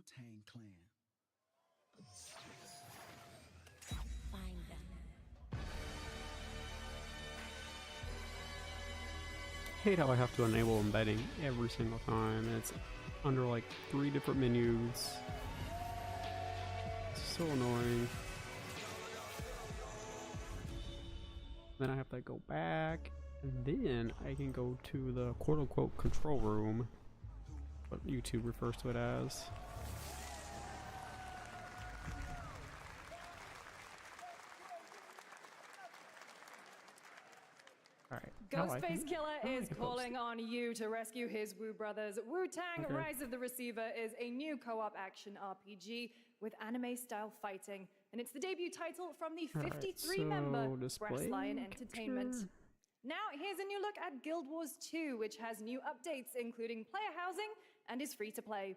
Wu-Tang Clan. Find them. Hate how I have to enable embedding every single time, and it's under like 3 different menus. It's so annoying. Then I have to go back, and then I can go to the quote-unquote control room, what YouTube refers to it as. Ghostface Killer is calling on you to rescue his Wu brothers. Wu-Tang Rise of the Receiver is a new co-op action RPG with anime-style fighting, and it's the debut title from the 53-member Brass Lion Entertainment. Now, here's a new look at Guild Wars 2, which has new updates, including player housing, and is free to play.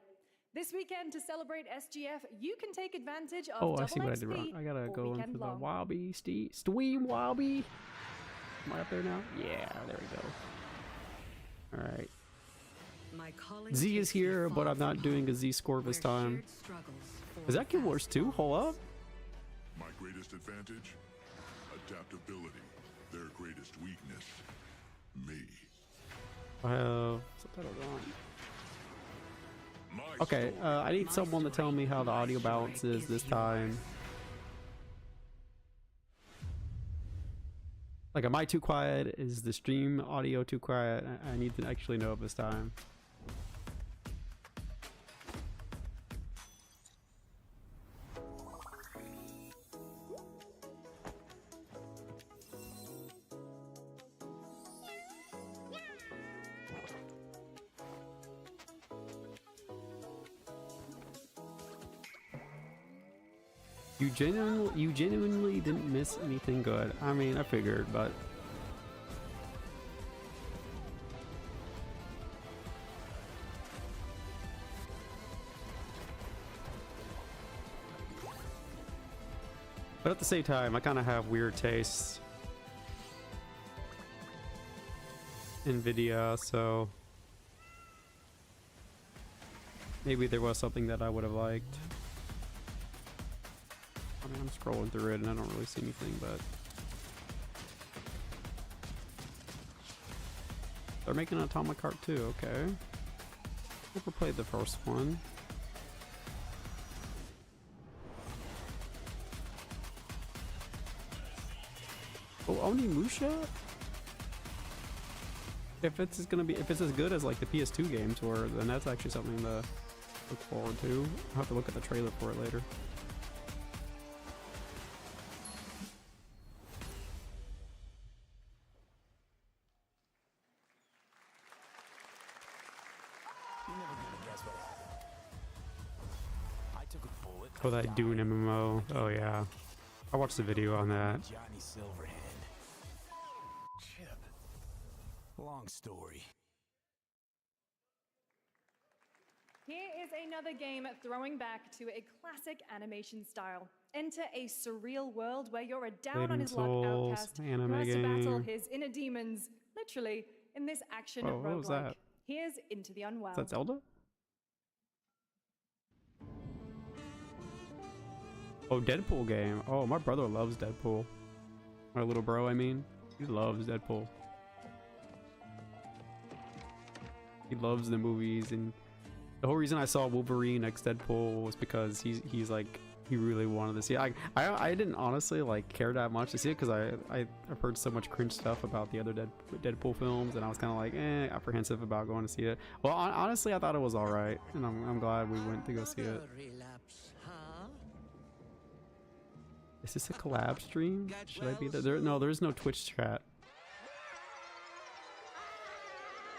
This weekend, to celebrate SGF, you can take advantage of I see what I did wrong. I gotta go into the Wobby, Steam Wobby. Am I up there now? Yeah, there we go. Alright. Z is here, but I'm not doing a Z score this time. Is that Guild Wars 2? Hold up. My greatest advantage? Adaptability. Their greatest weakness. Me. I have subtitles on. Okay, I need someone to tell me how the audio balance is this time. Like, am I too quiet? Is the stream audio too quiet? I need to actually know this time. You genuinely didn't miss anything good. I mean, I figured, but at the same time, I kind of have weird tastes in video, so maybe there was something that I would have liked. I mean, I'm scrolling through it and I don't really see anything, but they're making an Atomic Heart too. Okay, never played the first one. Oh, Onimusha? If it's as good as like the PS2 games were, then that's actually something to look forward to. I'll have to look at the trailer for it later. Oh, that Dune MMO. Oh yeah, I watched the video on that. Johnny Silverhand. Chip. Long story. Here is another game throwing back to a classic animation style. Enter a surreal world where you're a down-on-his-luck outcast who has to battle his inner demons, literally, in this action roguelike. What was that? Here's Into the Unwell. Is that Zelda? Oh, Deadpool game. Oh, my brother loves Deadpool. My little bro, I mean. He loves Deadpool. He loves the movies, and the whole reason I saw Wolverine next Deadpool was because he's like, he really wanted to see it. I didn't honestly like care that much to see it because I've heard so much cringe stuff about the other Deadpool films, and I was kind of like apprehensive about going to see it. Well, honestly, I thought it was all right, and I'm glad we went to go see it. Is this a collab stream? Should I be there? No, there's no Twitch chat.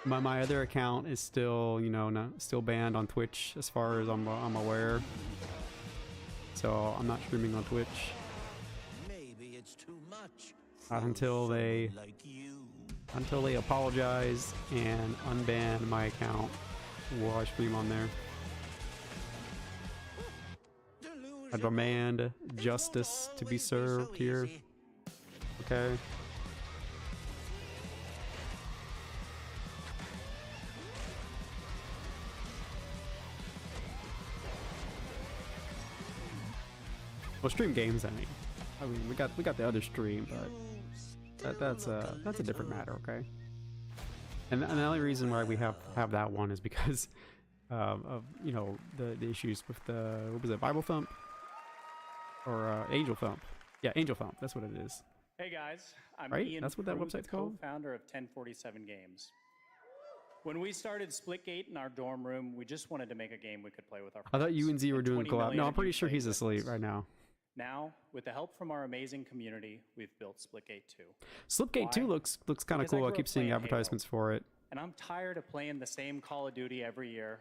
My other account is still, you know, still banned on Twitch as far as I'm aware. So I'm not streaming on Twitch. Maybe it's too much. Not until they apologize and unban my account will I stream on there. I demand justice to be served here. Okay. Well, stream games. I mean, we got the other stream, but that's a different matter. Okay. And the only reason why we have that one is because of you know the issues with the, what was it, Bible Thump or Angel Thump? Yeah, Angel Thump. That's what it is. Hey guys, I'm Right? Ian. That's what that Pruitt, website's called? Co-founder of 1047 Games. When we started Splitgate in our dorm room, we just wanted to make a game we could play with our friends. I thought you and Z were doing 20 collab. million No, I'm of pretty you sure played he's with asleep us. right now. Now, with the help from our amazing community, we've built Splitgate 2. Slipgate 2 Why? looks kind of Because I cool. I grew keep up seeing playing advertisements for it. And I'm tired of playing the same Call of Duty every year.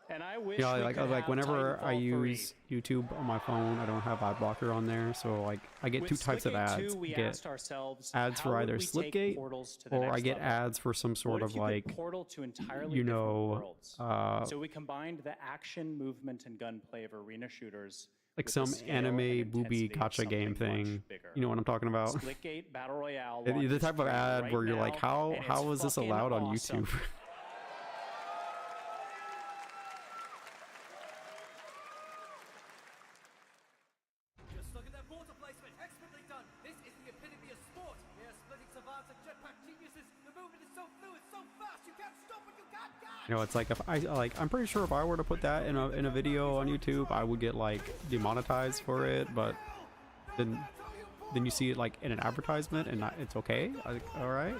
And I wish Yeah, we like could have whenever I Titanfall 3. use YouTube on my phone, I don't have ad blocker on there, so like I get With two types of Splitgate ads. 2, we I get asked ourselves, ads how for would either we take Slipgate Portals to the or I next get level? ads for some sort What of if you like, could portal to entirely you different know, worlds? So we combined the action, movement, and gunplay of arena shooters like with the some scale anime and booby intensity of gotcha game something much thing. bigger. You know what I'm talking about? Splitgate Battle Royale. The launches type of free ad right where you're like, now, and how it's is this fucking allowed on awesome. YouTube? Just look at that water placement, expertly done. This is the epitome of sport. We are splitting savants and jetpack geniuses. The movement is so fluid, so fast, you can't stop it, you can't catch. You know, it's like if I'm pretty sure if I were to put that in a video on YouTube, I would get like demonetized for it. But then you see it like in an advertisement, and it's okay. All right,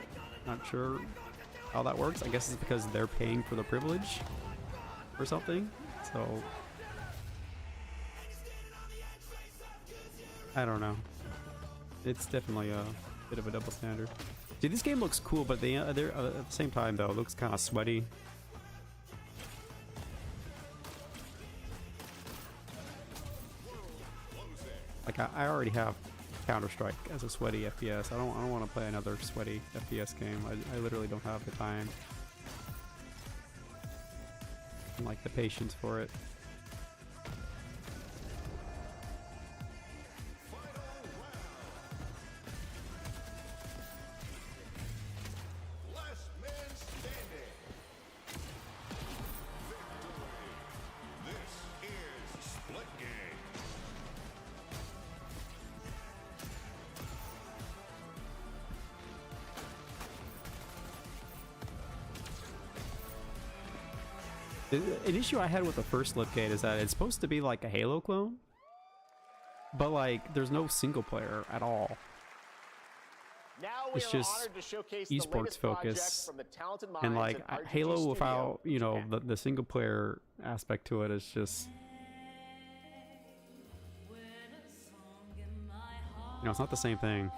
not sure how that works. I guess it's because they're paying for the privilege or something. So I don't know. It's definitely a bit of a double standard. Dude, this game looks cool, but they're at the same time though, it looks kind of sweaty. Like I already have Counter-Strike as a sweaty FPS. I don't want to play another sweaty FPS game. I literally don't have the time and like the patience for it. Last man standing. Victory. This is Splitgate. An issue I had with the first Slipgate is that it's supposed to be like a Halo clone, but like there's no single player at all. Now we It's are just honored to showcase the esports latest project focus, from the talented and minds like at RGG Halo Studio without, you know, Japan. the single player aspect to it is just, you know, it's not the same thing.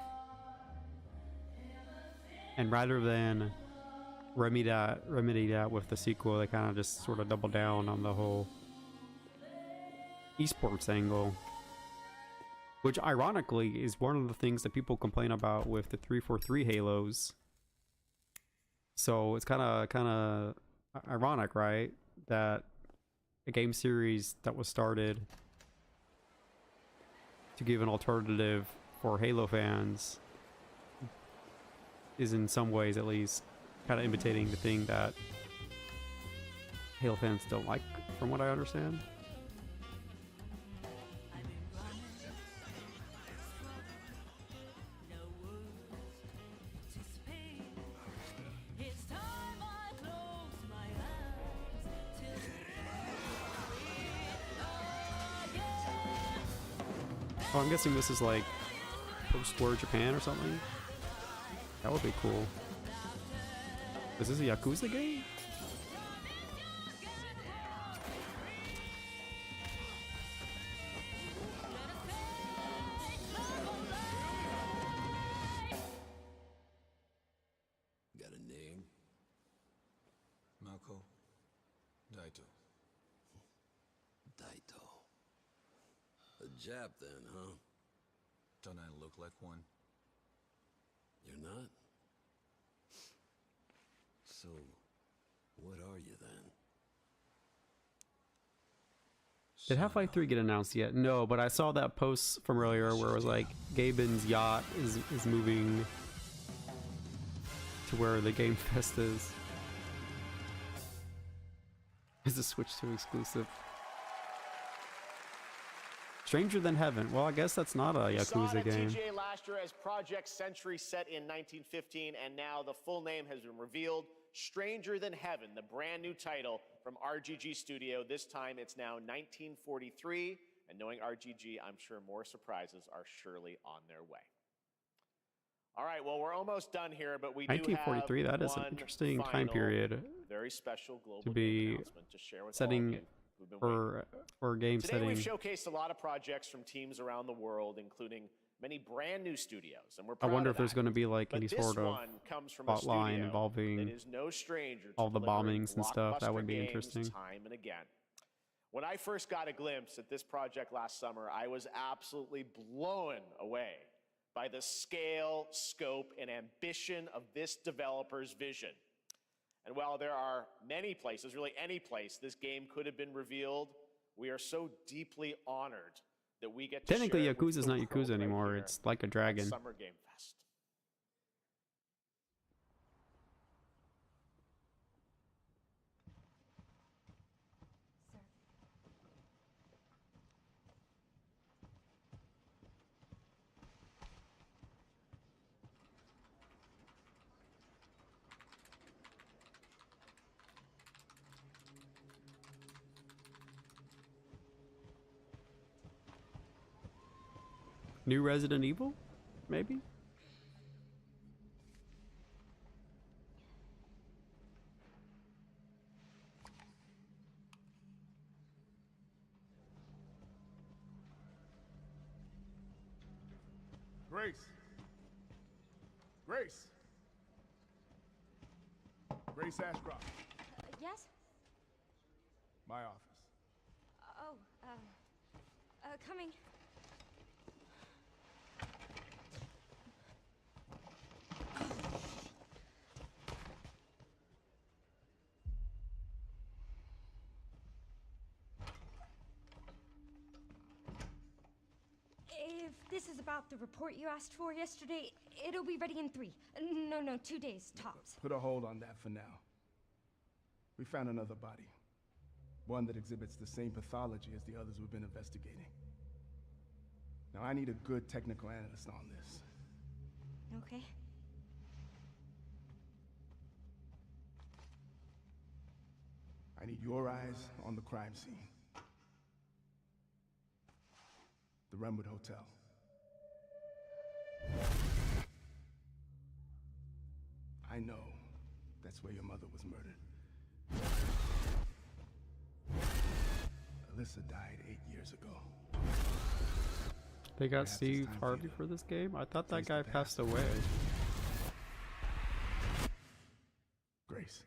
And rather than remedy that with the sequel, they kind of just sort of double down on the whole esports angle, which ironically is one of the things that people complain about with the 343 Halos. So it's kind of ironic, right, that a game series that was started to give an alternative for Halo fans is in some ways at least kind of imitating the thing that Halo fans don't like, from what I understand. Oh, I'm guessing this is like post-war Japan or something. That would be cool. Is this a Yakuza game? Got a name? Mako. Daito. Daito. A Jap then, huh? Don't I look like one? You're not? So, what are you then? Did Half-Life 3 get announced yet? No, but I saw that post from earlier where it was like Gaben's yacht is moving to where the Game Fest is. Is the Switch 2 exclusive? Stranger Than Heaven. Well, I guess that's not a We saw it Yakuza at game. TGA last year as Project Century set in 1915, and now the full name has been revealed. Stranger Than Heaven, the brand new title from RGG Studio. This time it's now 1943, and knowing RGG, I'm sure more surprises are surely on their way. All right, well, we're almost done here, but we do have 1943. That is an one interesting time final, period very special global to be game announcement to share with all of setting you who've been waiting. for a game Today setting. we've showcased a lot of projects from teams around the world, including many brand new studios, and we're I proud wonder of if there's that. going to be like But any this sort of one comes from a plotline studio involving that is no stranger to all the delivering bombings and stuff. That would be blockbuster games interesting. Time and again. When I first got a glimpse at this project last summer, I was absolutely blown away by the scale, scope, and ambition of this developer's vision. And while there are many places, really any place, this game could have been revealed, we are so deeply honored that we get to Technically, share it with Yakuza's the not world Yakuza right anymore. here It's like a at dragon. Summer Game Fest. New Resident Evil, maybe. Grace. Grace. Grace Ashcroft. Yes? My office. Oh, coming. If this is about the report you asked for yesterday, it'll be ready in 3. No, 2 days, tops. Put a hold on that for now. We found another body. One that exhibits the same pathology as the others we've been investigating. Now, I need a good technical analyst on this. Okay. I need your eyes on the crime scene. The Renwood Hotel. I know that's where your mother was murdered. Alyssa died 8 years ago. They got Perhaps it's Steve time for Harvey you to for this game. I thought that face the guy past. passed away. Grace.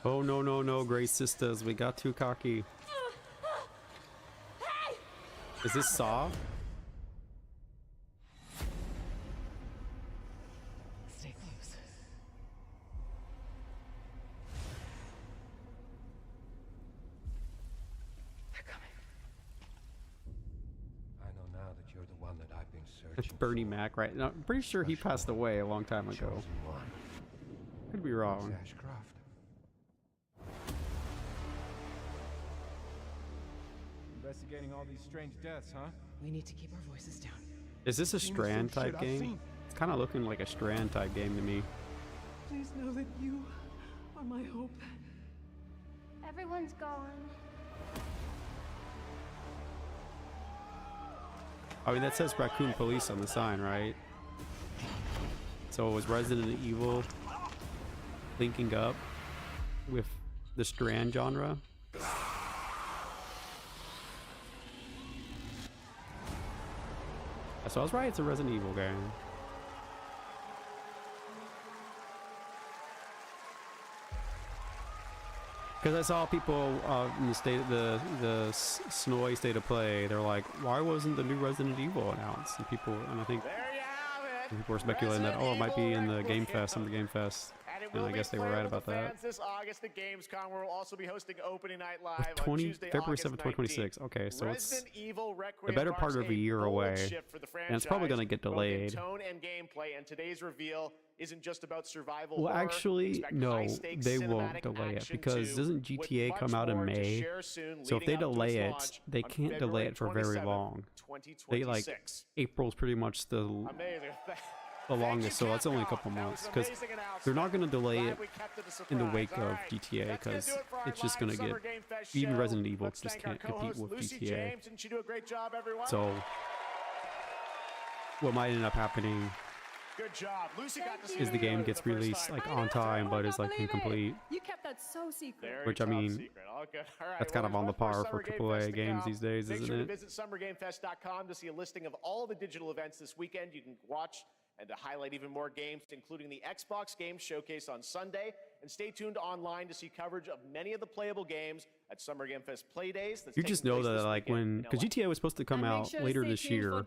Oh no, Grace sisters, we got too cocky. Is this Saw? Stay close. They're coming. I know now that you're the one that I've been It's searching Bernie for. Mac, right? No, I'm pretty sure he passed away a long time ago. Chosen one. Could be wrong. It's Ashcroft. Investigating all these strange deaths, huh? We need to keep our voices down. Is this a Seen the same Strand type shit I've game? seen. It's kind of looking like a Strand type game to me. Please know that you are my hope. Everyone's gone. I mean, that says Raccoon Police on the sign, right? So it was Resident Evil linking up with the Strand genre. So I was right, it's a Resident Evil game. Because I saw people in the Snowy State of Play, they're like, why wasn't the new Resident Evil announced? And I think There you have it. people were speculating that, oh, it might be in the Resident Game Evil Fest, Summer Game Fest. And it And will I be guess they were right playable about to that. fans this August at Gamescom, where we'll also be hosting opening night live on 20, Tuesday, February August 7th, 2026. Okay, so it's Resident Evil the better part of a year away, and it's probably going to get delayed. Tone and gameplay, and today's reveal isn't just about survival. Well, horror. actually, Expect no, high-stakes they won't cinematic delay it action because too, doesn't with GTA much come out in more to May? share soon, So if leading they up to its delay it, launch they on can't delay February it for very 27th, long. They like 2026. April's pretty much the Amazing. longest, so that's only a couple months because they're not going to delay it in the wake of GTA because it's just going to get even Resident Evil just can't compete with GTA. So what might end up happening Good job. Lucy got to see is the game gets released like on time but is like incomplete, You kept that so secret. which I mean that's kind of on the par for AAA games these days, isn't it? Visit summergamefest.com to see a listing of all the digital events this weekend. You can watch and to highlight even more games, including the Xbox Games Showcase on Sunday. And stay tuned online to see coverage of many of the playable games at Summer Game Fest Playdays. You just know that like when, because GTA was supposed to come out later this year,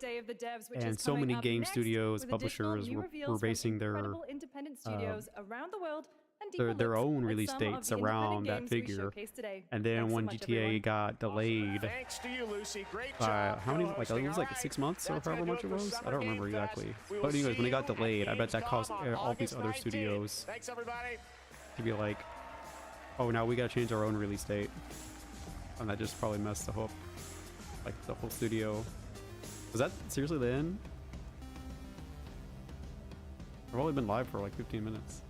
and so many game studios, publishers were basing their independent studios around the world their own release dates around that figure. And then when GTA got delayed by how many, like it was like 6 months or however much it was, I don't remember exactly, but anyways, when it got delayed, I bet that caused all these other studios to be like, oh, now we gotta change our own release date, and that just probably messed the whole studio. Was that seriously the end? I've only been live for like 15 minutes.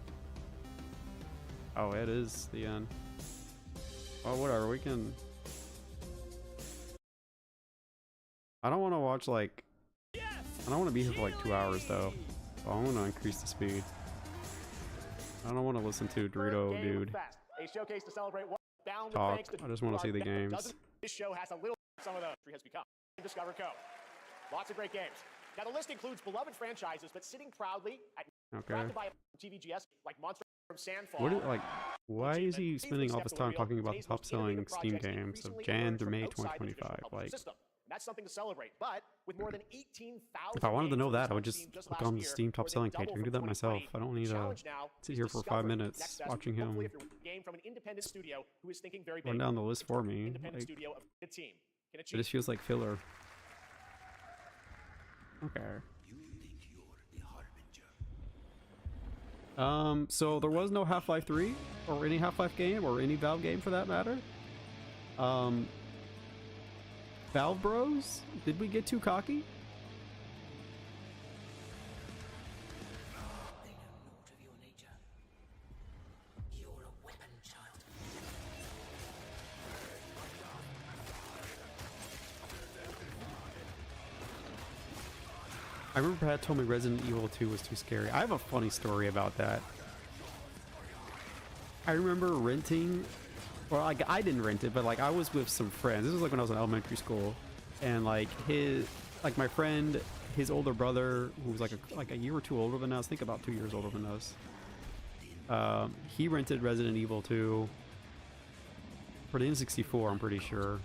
Oh, it is the end. Oh, whatever, we can... I don't want to watch like... I don't want to be here for like 2 hours though. So I want to increase the speed. I don't want to listen to Dorito Dude talk. I just want to see the games. This show has a little some of the has become. Discover Co. Lots of great games. Now the list includes beloved franchises, but sitting proudly at TVGS like Monster from Sandfall. What is, like, why is he spending all this time talking about the top-selling Steam games of Jan through May 2025? Like, that's something to celebrate. But with more than 18,000 if I wanted to know that, I would just look on the Steam top-selling page. I can do that myself. I don't need to sit here for 5 minutes watching him run down the list for me. Like, it just feels like filler. Okay. So there was no Half-Life 3 or any Half-Life game or any Valve game for that matter. Valve Bros? Did we get too cocky? I remember Pat told me Resident Evil 2 was too scary. I have a funny story about that. I remember renting, or like I didn't rent it, but like I was with some friends. This was like when I was in elementary school, and like my friend, his older brother, who was like a year or two older than us, I think about 2 years older than us. He rented Resident Evil 2 for the N64, I'm pretty sure.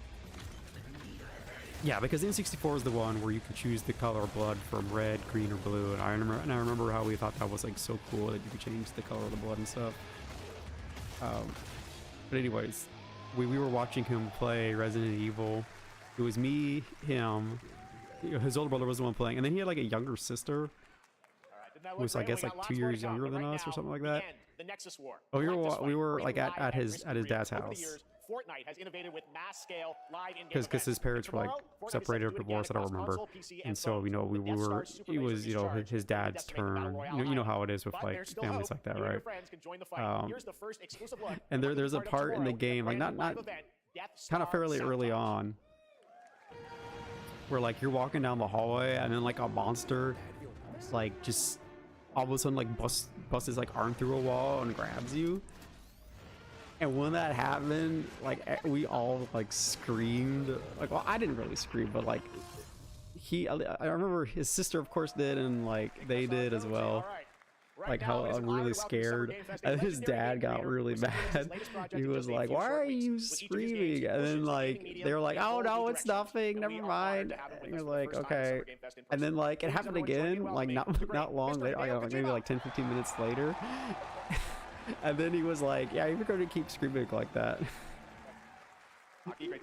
Yeah, because the N64 is the one where you could choose the color of blood from red, green, or blue, and I remember how we thought that was like so cool that you could change the color of the blood and stuff. But anyways, we were watching him play Resident Evil. It was me, him, his older brother was the one playing, and then he had like a younger sister who was, I guess, like 2 years younger than us or something like that. Oh, we were like at his dad's house. Fortnite has innovated with mass scale live in-game because his parents were like separated or divorced, I don't remember, and so we were, it was his dad's turn. You know how it is with like families like that, right? And there's a part in the game, like not kind of fairly early on, where like you're walking down the hallway and then like a monster like just all of a sudden like busts his like arm through a wall and grabs you. And when that happened, like we all like screamed. Like, well, I didn't really scream, but like I remember his sister, of course, did, and like they did as well. Like how I'm really scared, and his dad got really mad. He was like, "Why are you screaming?" And then like they were like, "Oh no, it's nothing. Never mind." And you're like, "Okay." And then like it happened again, like not long later, like maybe like 10-15 minutes later. And then he was like, "Yeah, you're going to keep screaming like that."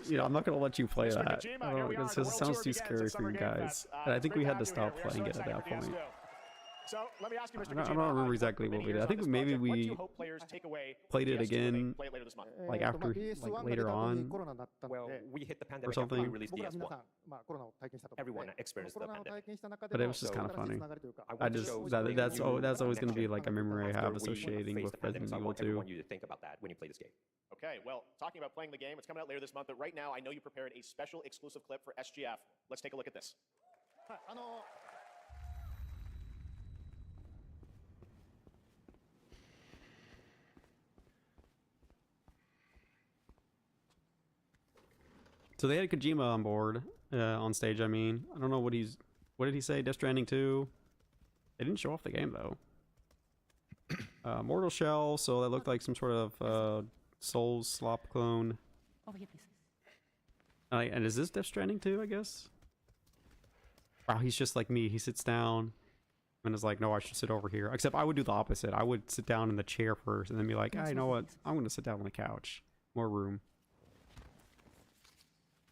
You know, I'm not gonna let you play Mr. that. Kojima, I here don't, we are. it The World sounds Tour too begins scary at for you Summer Game guys. Fest. And I It's think great we to had to have you stop here. We are playing so it at that excited to have you point. still. So let me ask you, Mr. I don't Kojima, remember you've exactly worked for what we many did. I years think on this maybe project. What do you we hope players take away from played it DS2 when they again, play it later this month? like after, like later on, Well, we hit the or pandemic after we something. released DS1. Everyone experienced the pandemic. But it was just kind of funny. I I want to just show that's you that's always going to be connection like a memory I after have we associating faced with the pandemic, Resident so I Evil want 2. everyone you to think about that when you play this game. Okay, well, talking about playing the game, it's coming out later this month, but right now I know you prepared a special exclusive clip for SGF. Let's take a look at this. So they had Kojima on board, on stage. I mean, I don't know what did he say? Death Stranding 2. They didn't show off the game though. Mortal Shell. So that looked like some sort of Souls slop clone. Over here, please. And is this Death Stranding 2? I guess. Wow, he's just like me. He sits down and is like, "No, I should sit over here." Except I would do the opposite. I would sit down in the chair first, and then be like, "Hey, you know what? I'm gonna sit down on the couch. More room."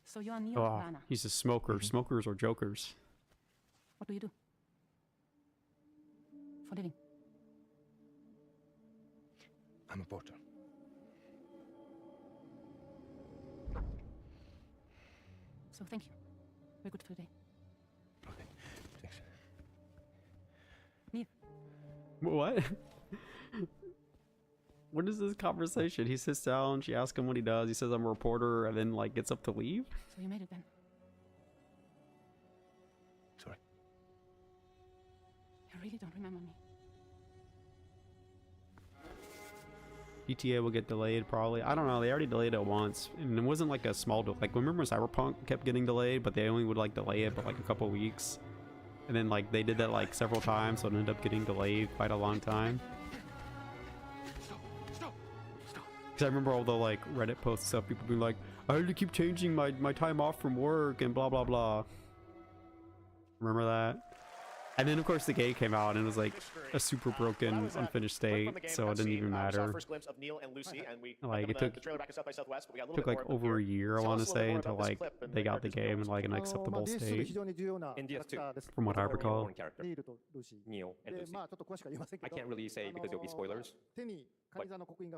So you are Neo, Oh, Lana. he's a smoker. Smokers or jokers. What do you do? For living? I'm a porter. So thank you. Very good for today. Okay, thanks. Neo. What? What is this conversation? He sits down, she asks him what he does, he says I'm a reporter, and then like gets up to leave? So you made it then? Sorry. You really don't remember me? GTA will get delayed probably. I don't know, they already delayed it once. And it wasn't like a small like remember Cyberpunk kept getting delayed, but they only would like delay it for like a couple weeks. And then like they did that like several times, so it ended up getting delayed quite a long time. Because I remember all the like Reddit posts and stuff, people being like, I had to keep changing my time off from work and blah blah blah. Remember that? And then of course the game came out and it was like a super broken, unfinished state, so it didn't even matter. First glimpse of Neil and Lucy, and we Like it the trailer back at South by Southwest, but we got a little took bit like more of them over a here. year, I Tell want to us a little say, more until about this like clip and they the got the characters game in like an acceptable state. In DS2, From what I there's only recall. one character, Neil and Lucy. I can't really say because it'll be spoilers, but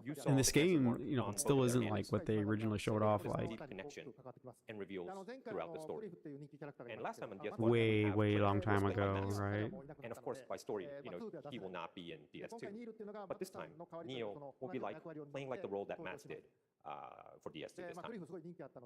you saw In this the character game, work you know, on it still both isn't ends. like what they originally showed off There's a like. deep connection and reveals throughout the story. And last time on DS1, Way, we have way Claire, long who was time played by ago, Max. right? And of course, by story, you know, he will not be in DS2. But this time, Neo will be like playing like the role that Max did for DS2 this time.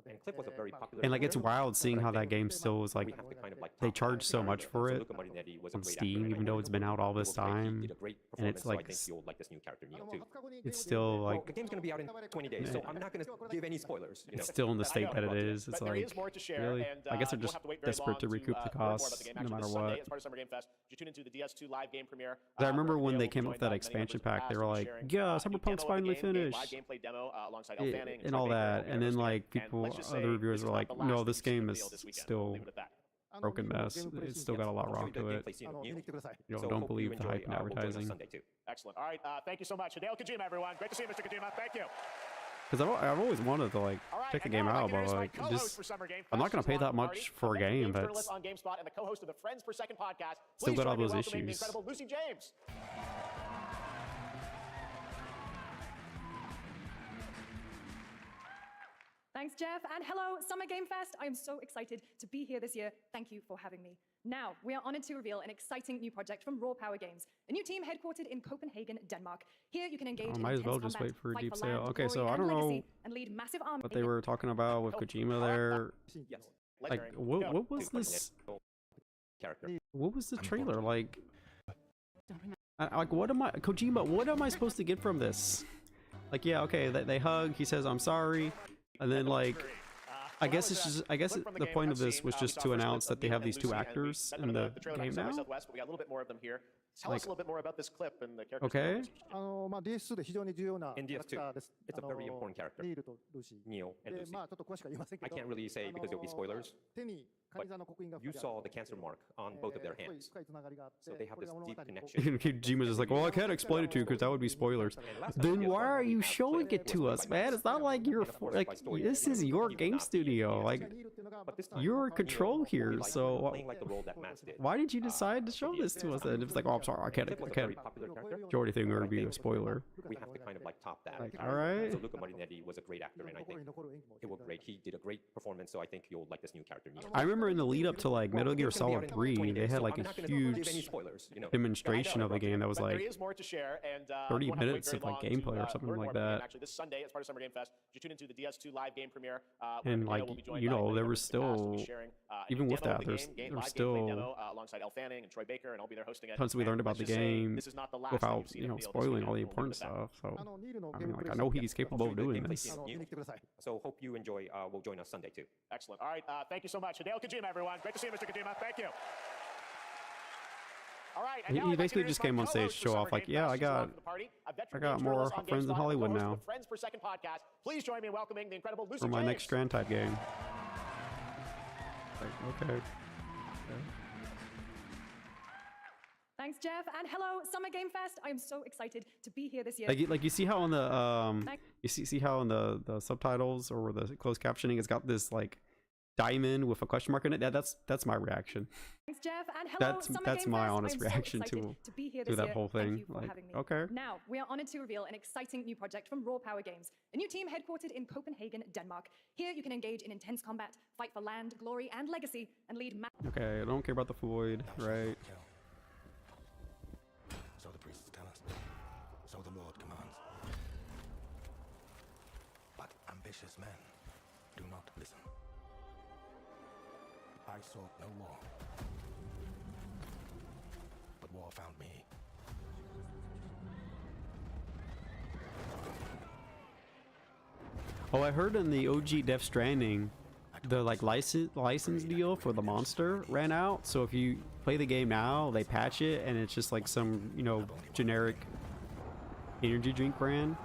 And Cliff was a very popular. And like it's character, wild seeing but I how that think game still was like we have to kind of like they top charge that so much character. for So it Luca Marinetti was a on great Steam, actor, even though it's been out all this He was great. He time, did a great and it's performance, so like I think you'll like this new character Neo too. it's still Well, like the game's gonna be out in 20 days, so I'm not gonna give any spoilers. You know? it's still in the state that it is. It's But there like is more to share, really, and, I guess they're you won't just have to wait very desperate to long recoup the learn more about costs the game. no Actually, matter this Sunday, what. as part of Summer Game Fest, you tune into the DS2 live game premiere. 'Cause I remember where when Neil they will be came up with joined that by many expansion members of the pack, they cast were who will be like, sharing, yeah, a new Cyberpunk's demo of the finally game, a live finished. gameplay demo, alongside Elle Fanning And all Troy Baker, that, and then Rivers like again. And people, let's just other say reviewers this were is like, not the last no, thing this you see game from is Neil this weekend. I'll still leave it at that. broken mess. It's still got a lot wrong to it. You know, You know, don't believe the hype and advertising. Excellent. All right, thank you so much. Hideo Kojima, everyone. Great to see you, Mr. Kojima. Thank you. Because I've always wanted to like All right, check the and game now I'd out, like to but introduce my like co-host just for Summer Game I'm not Fest, gonna pay Sullivan that much Marty, for a veteran game journalist that's on GameSpot and the host of the Friends Per Second podcast. still Please got all join me in those welcoming the issues. incredible Lucy James. Thanks, Jeff, and hello, Summer Game Fest. I am so excited to be here this year. Thank you for having me. Now, we are honored to reveal an exciting new project from Raw Power Games, a new team headquartered in Copenhagen, Denmark. Here, you can engage in might as well intense just combat, wait for fight Deep land, Sale. Okay, glory, so I and don't know legacy, and lead massive armies. what they were talking about with Kojima there. Yes. Like what was this? Character. What was the trailer like? Like what am I, Kojima? What am I supposed to get from this? Like yeah, okay, they hug. He says I'm sorry, and then like. I guess it's just. I guess the point of this was just to announce that they have these two actors in the game now. But we got a little bit more of them here. Tell Like, us a little bit more about this clip and the character. okay. In DS2, it's a very important character, Neo and Lucy. I can't really say because it'll be spoilers, but you saw the cancer mark on both of their hands. So they have this deep connection. Kojima's just like, well, I can't explain it to you because that would be spoilers. Then why are you showing it to us, man? It's not like you're like, this is your game studio. Like, you're in control here. So why did you decide to show this to us? And it was like, oh, I'm sorry, I can't. Majority thing would be a spoiler. We have to kind of like top that. Like, all right. So Luca Marinetti was a great actor, and I think it was great. He did a great performance, so I think you'll like this new character, Neo. I remember in the lead up to like Metal Gear Solid 3, they had like a huge demonstration of the game that was like 30 minutes of like gameplay or something like that. Actually, this Sunday, as part of Summer Game Fest, you tune into the DS2 live game premiere. And like, you know, there was still, even with that, there's still alongside Elle Fanning and Troy Baker, and I'll be there hosting it. tons we learned about the game without, you know, spoiling all the important stuff. So I mean, like, I know he's capable of doing this. So hope you enjoy. Will join us Sunday too. Excellent. All right. Thank you so much, Hideo Kojima, everyone. Great to see you, Mr. Kojima. Thank you. All right. He basically just came on stage to show off, like, yeah, I got more friends in Hollywood now. Friends Per Second podcast. Please join me in welcoming the incredible Lucy For my James. next Strand type game. Like, okay. Thanks, Jeff, and hello, Summer Game Fest. I am so excited to be here this year. Like you see how on the you see how in the subtitles or the closed captioning it's got this like diamond with a question mark in it. That's my reaction. Thanks, Jeff, and hello, that's my honest reaction to that whole thing. Like, okay. Now, we are honored to reveal an exciting new project from Raw Power Games, a new team headquartered in Copenhagen, Denmark. Here, you can engage in intense combat, fight for land, glory, and legacy, and lead. Okay, I don't care about the void, right? So the priests tell us. So the Lord commands. But ambitious men do not listen. I sought no war. But war found me. Oh, I heard in the OG Death Stranding, the like license deal for the monster ran out. So if you play the game now, they patch it, and it's just like some, you know, generic energy drink brand.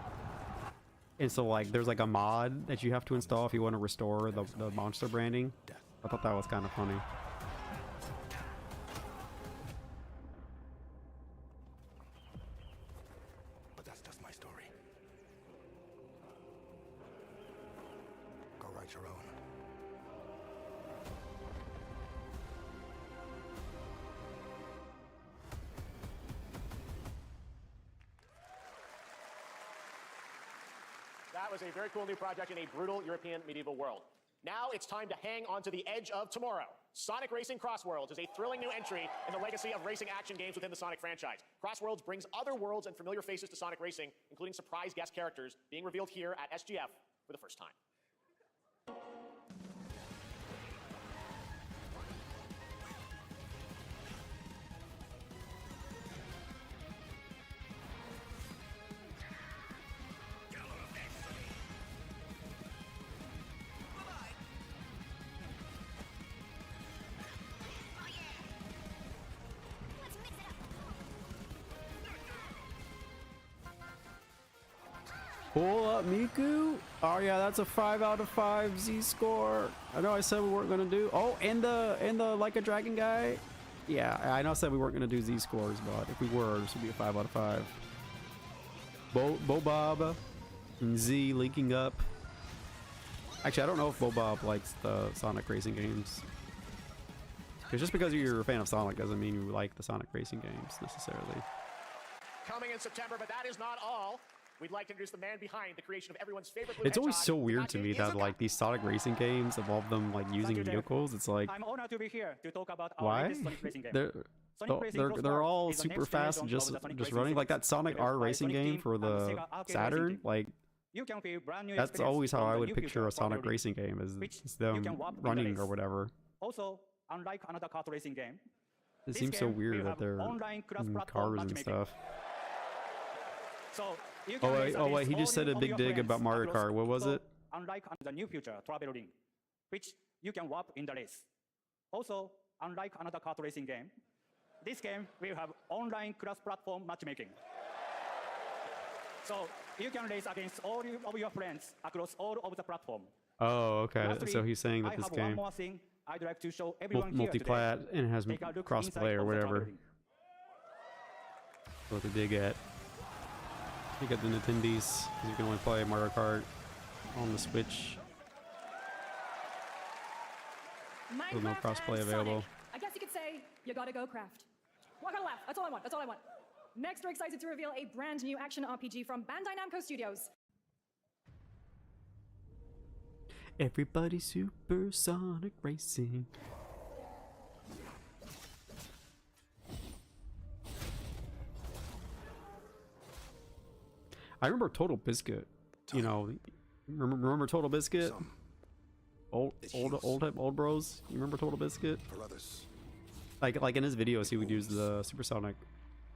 And so like there's like a mod that you have to install if you want to restore the monster branding. I thought that was kind of funny. But that's just my story. Go write your own. That was a very cool new project in a brutal European medieval world. Now it's time to hang on to the edge of tomorrow. Sonic Racing Crossworlds is a thrilling new entry in the legacy of racing action games within the Sonic franchise. Crossworlds brings other worlds and familiar faces to Sonic Racing, including surprise guest characters being revealed here at SGF for the first time. Pull up Miku. Oh yeah, that's a 5 out of 5 Z score. I know I said we weren't gonna do. Oh, and the like a dragon guy. Yeah, I know I said we weren't gonna do Z scores, but if we were, this would be a 5 out of 5. Bob and Z linking up. Actually, I don't know if Bob likes the Sonic racing games. Because just because you're a fan of Sonic doesn't mean you like the Sonic racing games necessarily. Coming in September, but that is not all. We'd like to introduce the man behind the creation of everyone's favorite blue It's always hedgehog. so weird to me that like these Sonic racing games involve them like using vehicles. It's like, I'm honored to be here to talk about our why? latest Sonic racing game. They're all super fast and just running like that Sonic R racing game for the Saturn. Like that's always how I would picture a Sonic racing game is them running or whatever. Also, unlike another kart racing game, It seems so weird that they're in cars and stuff. So Oh wait, he just said a big dig about Mario Kart. What was it? Unlike the new future travel ring, which you can warp in the race. Also, unlike another kart racing game, this game will have online cross-platform matchmaking. So you can race against all of your friends across all of the platform. Oh, okay. Lastly, So he's saying that I this have game one more thing I'd like to show everyone here multi-plat today. and it has Take a look crossplay inside or of the whatever. card ring. What they dig at. You got the Nintendos. You can only play Mario Kart on the Switch. With no Minecraft crossplay and available. Sonic. I guess you could say you gotta go craft. Walk on left. That's all I want. That's all I want. Next, we're excited to reveal a brand new action RPG from Bandai Namco Studios. Everybody Supersonic Racing. I remember Total Biscuit. You know, remember Total Biscuit? Old bros. You remember Total Biscuit? Like in his videos, he would use the Supersonic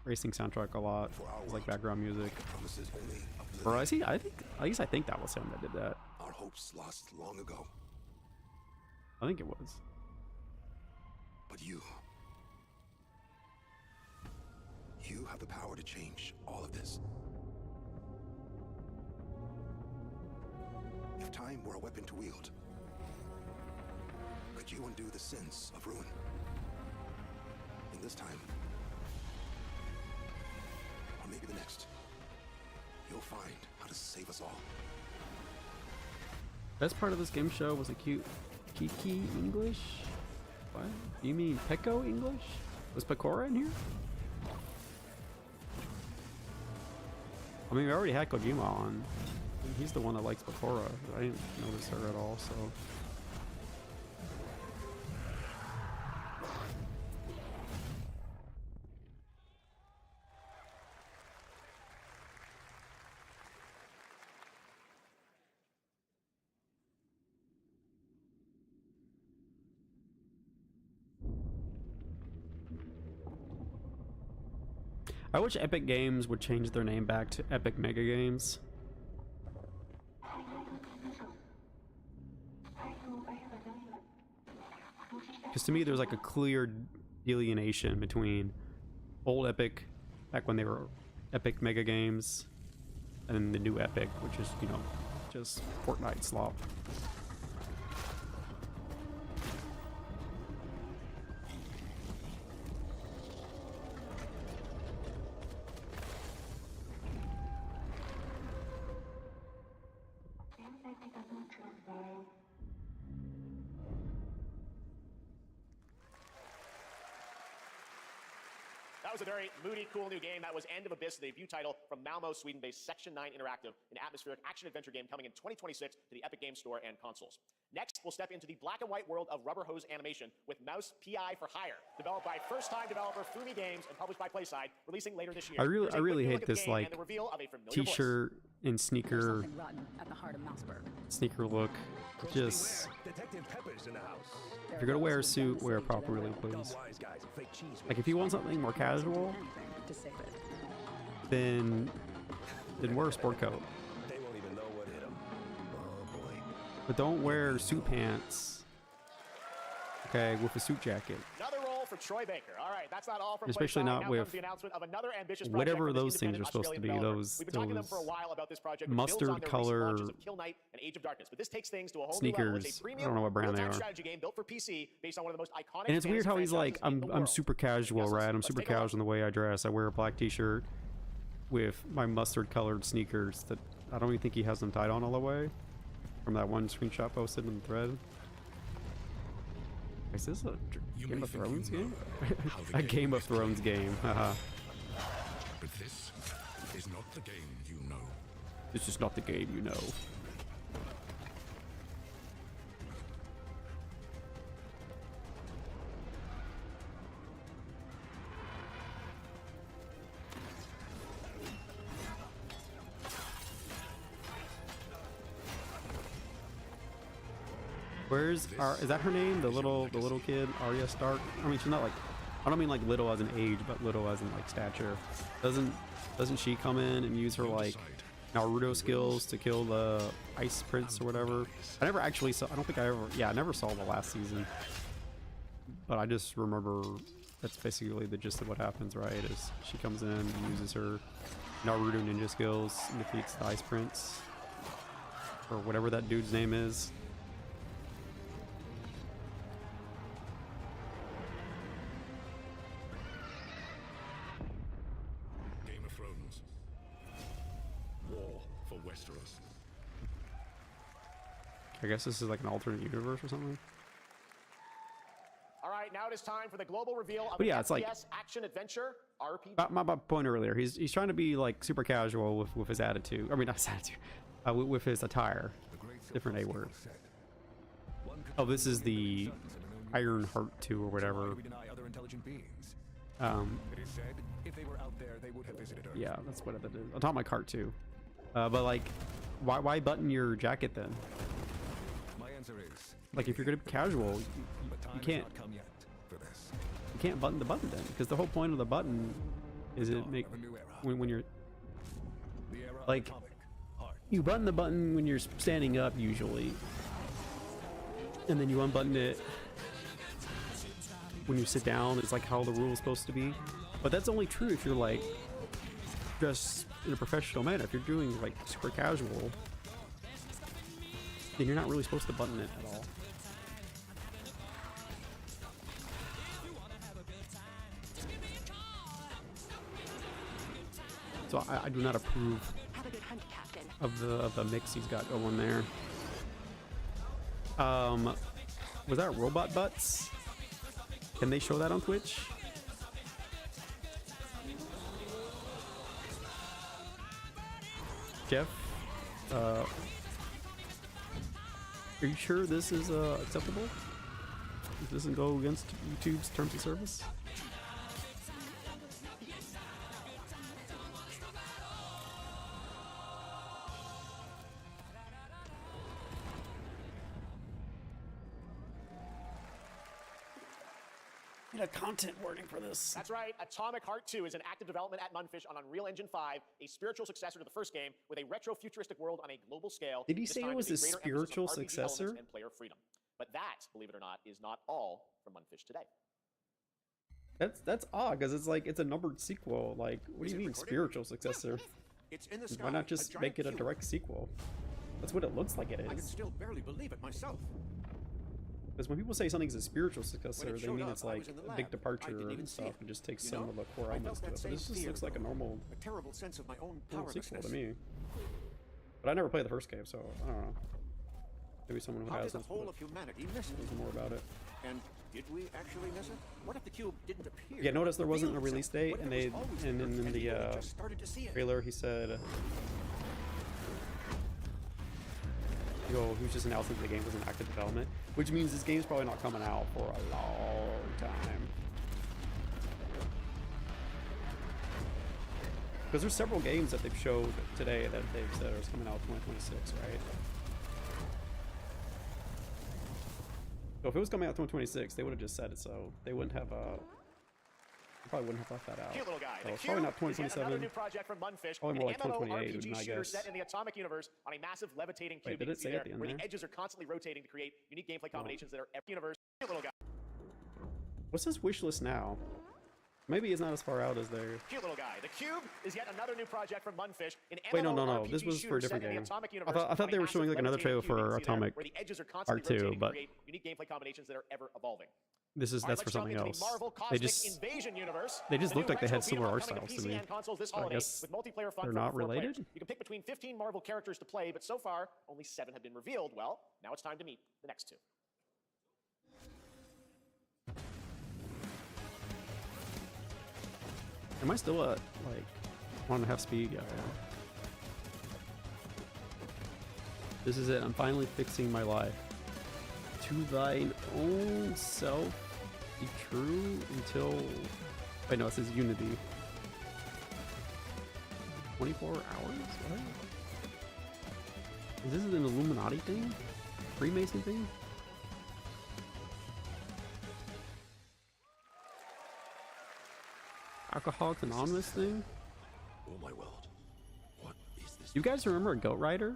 Racing soundtrack a lot as like background music. Or I think at least I think that was him that did that. Our hopes lost long ago. I think it was. But you have the power to change all of this. If time were a weapon to wield, could you undo the sins of ruin? In this time, or maybe the next, you'll find how to save us all. Best part of this game show was a cute Kiki English. What? You mean Peko English? Was Pecora in here? I mean, we already had Kojima on. He's the one that likes Pecora. I didn't notice her at all, so. I wish Epic Games would change their name back to Epic Mega Games. Because to me, there's like a clear delineation between old Epic, back when they were Epic Mega Games, and then the new Epic, which is, you know, just Fortnite slop. That was a very moody, cool new game. That was End of Abyss, the debut title from Malmo, Sweden-based Section 9 Interactive, an atmospheric action-adventure game coming in 2026 to the Epic Games Store and consoles. Next, we'll step into the black and white world of Rubber Hose Animation with Mouse PI for Hire, developed by first-time developer Fumi Games and published by PlaySide, releasing later this year. I really hate this like t-shirt and sneaker look. Just if you're gonna wear a suit, wear it properly, please. Like if you want something more casual, then wear a sport coat. But don't wear suit pants, okay, with a suit jacket. Another role for Troy Baker. All right, that's not all from Especially PlaySide. not Now with comes the announcement of another ambitious whatever project from those this things are independent supposed to be. Australian Those We've been talking to them for a while about this project, which mustard builds on their recent color launches of Kill Knight and Age of Darkness. But this takes things to a whole new level. It's sneakers. a premium I don't know what brand they real-time are. strategy game built for PC based on one of the most iconic. And it's weird how he's like, franchises in the I'm world. super casual, right? I'm super casual in the way I dress. I wear a black t-shirt with my mustard colored sneakers that I don't even think he has them tied on all the way from that one screenshot posted in the thread. Is this a Game of Thrones game? A Game of Thrones game, haha. But this is not the game you know. This is not the game you know. Where's is that her name? The little kid, Arya Stark? I mean, she's not like, I don't mean like little as in age, but little as in like stature. Doesn't she come in and use her like Naruto skills to kill the Ice Prince or whatever? I never actually saw, I don't think I ever, yeah, I never saw the last season. But I just remember that's basically the gist of what happens, right? Is she comes in and uses her Naruto ninja skills and defeats the Ice Prince, or whatever that dude's name is. Game of Thrones. War for Westeros. I guess this is like an alternate universe or something. All right, now it is time for the global reveal of But yeah, an it's like- FPS action adventure RPG. My point earlier, he's trying to be like super casual with his attitude. I mean, not his attitude, with his attire. Different A word. Oh, this is the Iron Heart 2 or whatever. Yeah, that's what it is. Atomic Heart 2. But like, why button your jacket then? Like, if you're gonna be casual, you can't. You can't button the button then, because the whole point of the button is it make when you're like, you button the button when you're standing up usually, and then you unbutton it when you sit down. It's like how the rule is supposed to be, but that's only true if you're like dressed in a professional manner. If you're doing like super casual, then you're not really supposed to button it at all. So I do not approve of the mix he's got going there. Was that robot butts? Can they show that on Twitch? Jeff, are you sure this is acceptable? This doesn't go against YouTube's terms of service? Need a content warning for this. That's right. Atomic Heart 2 is in active development at Munfish on Unreal Engine 5, a spiritual successor to the first game with a retro-futuristic world on a global scale. Did he this say it time was with a greater emphasis spiritual on RPG successor? elements and player freedom. But that, believe it or not, is not all from Munfish today. That's odd, because it's like it's a numbered sequel. Like, what do you mean spiritual successor? It's in the sky. Why not just make it a direct sequel? That's what it looks like it I can is. still barely believe it myself. Because when people say something's a spiritual successor, they showed mean up, it's I like was in the a lab. big I departure didn't even and see stuff it. and just takes You some know, of the core I elements to felt it. that But this same just fear, looks like a though. normal A terrible sense of my own sequel to powerlessness. me. But I never played the first game, so I don't know. Maybe someone who How did has the knows whole of humanity miss it? more about it. And did we actually miss it? What if the cube didn't appear? Yeah, notice there wasn't a Reveal release itself? date, What if and it they was always and there, in and the we just started to see it? trailer he said, he was just announcing the game was in active development, which means this game's probably not coming out for a long time. Because there's several games that they've showed today that they've said are coming out 2026, right? So if it was coming out 2026, they would have just said it, so they wouldn't have they probably wouldn't have left that out. Cute little guy. So The it's probably not Cube is yet another 2027. new project from Munfish, Probably more like an 2028, MMORPG I shooter guess. set in the Atomic universe on a massive levitating Wait, cube did you it can see say at there, the end where there? the edges are constantly rotating to create unique gameplay combinations that are every universe. Cute little guy. What's his wish list now? Maybe it's not as far out as they're... Cute little guy. The Cube is yet another new project from Munfish, an Wait, no. MMORPG This was for a shooter set different in the game. Atomic I universe thought on a they were showing massive like another trailer levitating cube for you can see there, Atomic where the edges are constantly Heart 2, rotating to but create unique gameplay combinations that are ever evolving. that's All right, for let's jump something into else. the Marvel They Cosmic just Invasion universe. they just The looked new like they had retro similar beat 'em art up coming to styles to PC me. and consoles this So I holiday guess with multiplayer fun they're for not 4 players. related? You can pick between 15 Marvel characters to play, but so far only 7 have been revealed. Well, now it's time to meet the next 2. Am I still at like 1.5 speed? Yeah, I am. This is it. I'm finally fixing my life. To thine own self be true until... Wait, no, it says unity. 24 hours? What? Is this an Illuminati thing? Freemason thing? Alcoholics Anonymous thing? Oh my world. What is this? You guys remember Goat Rider?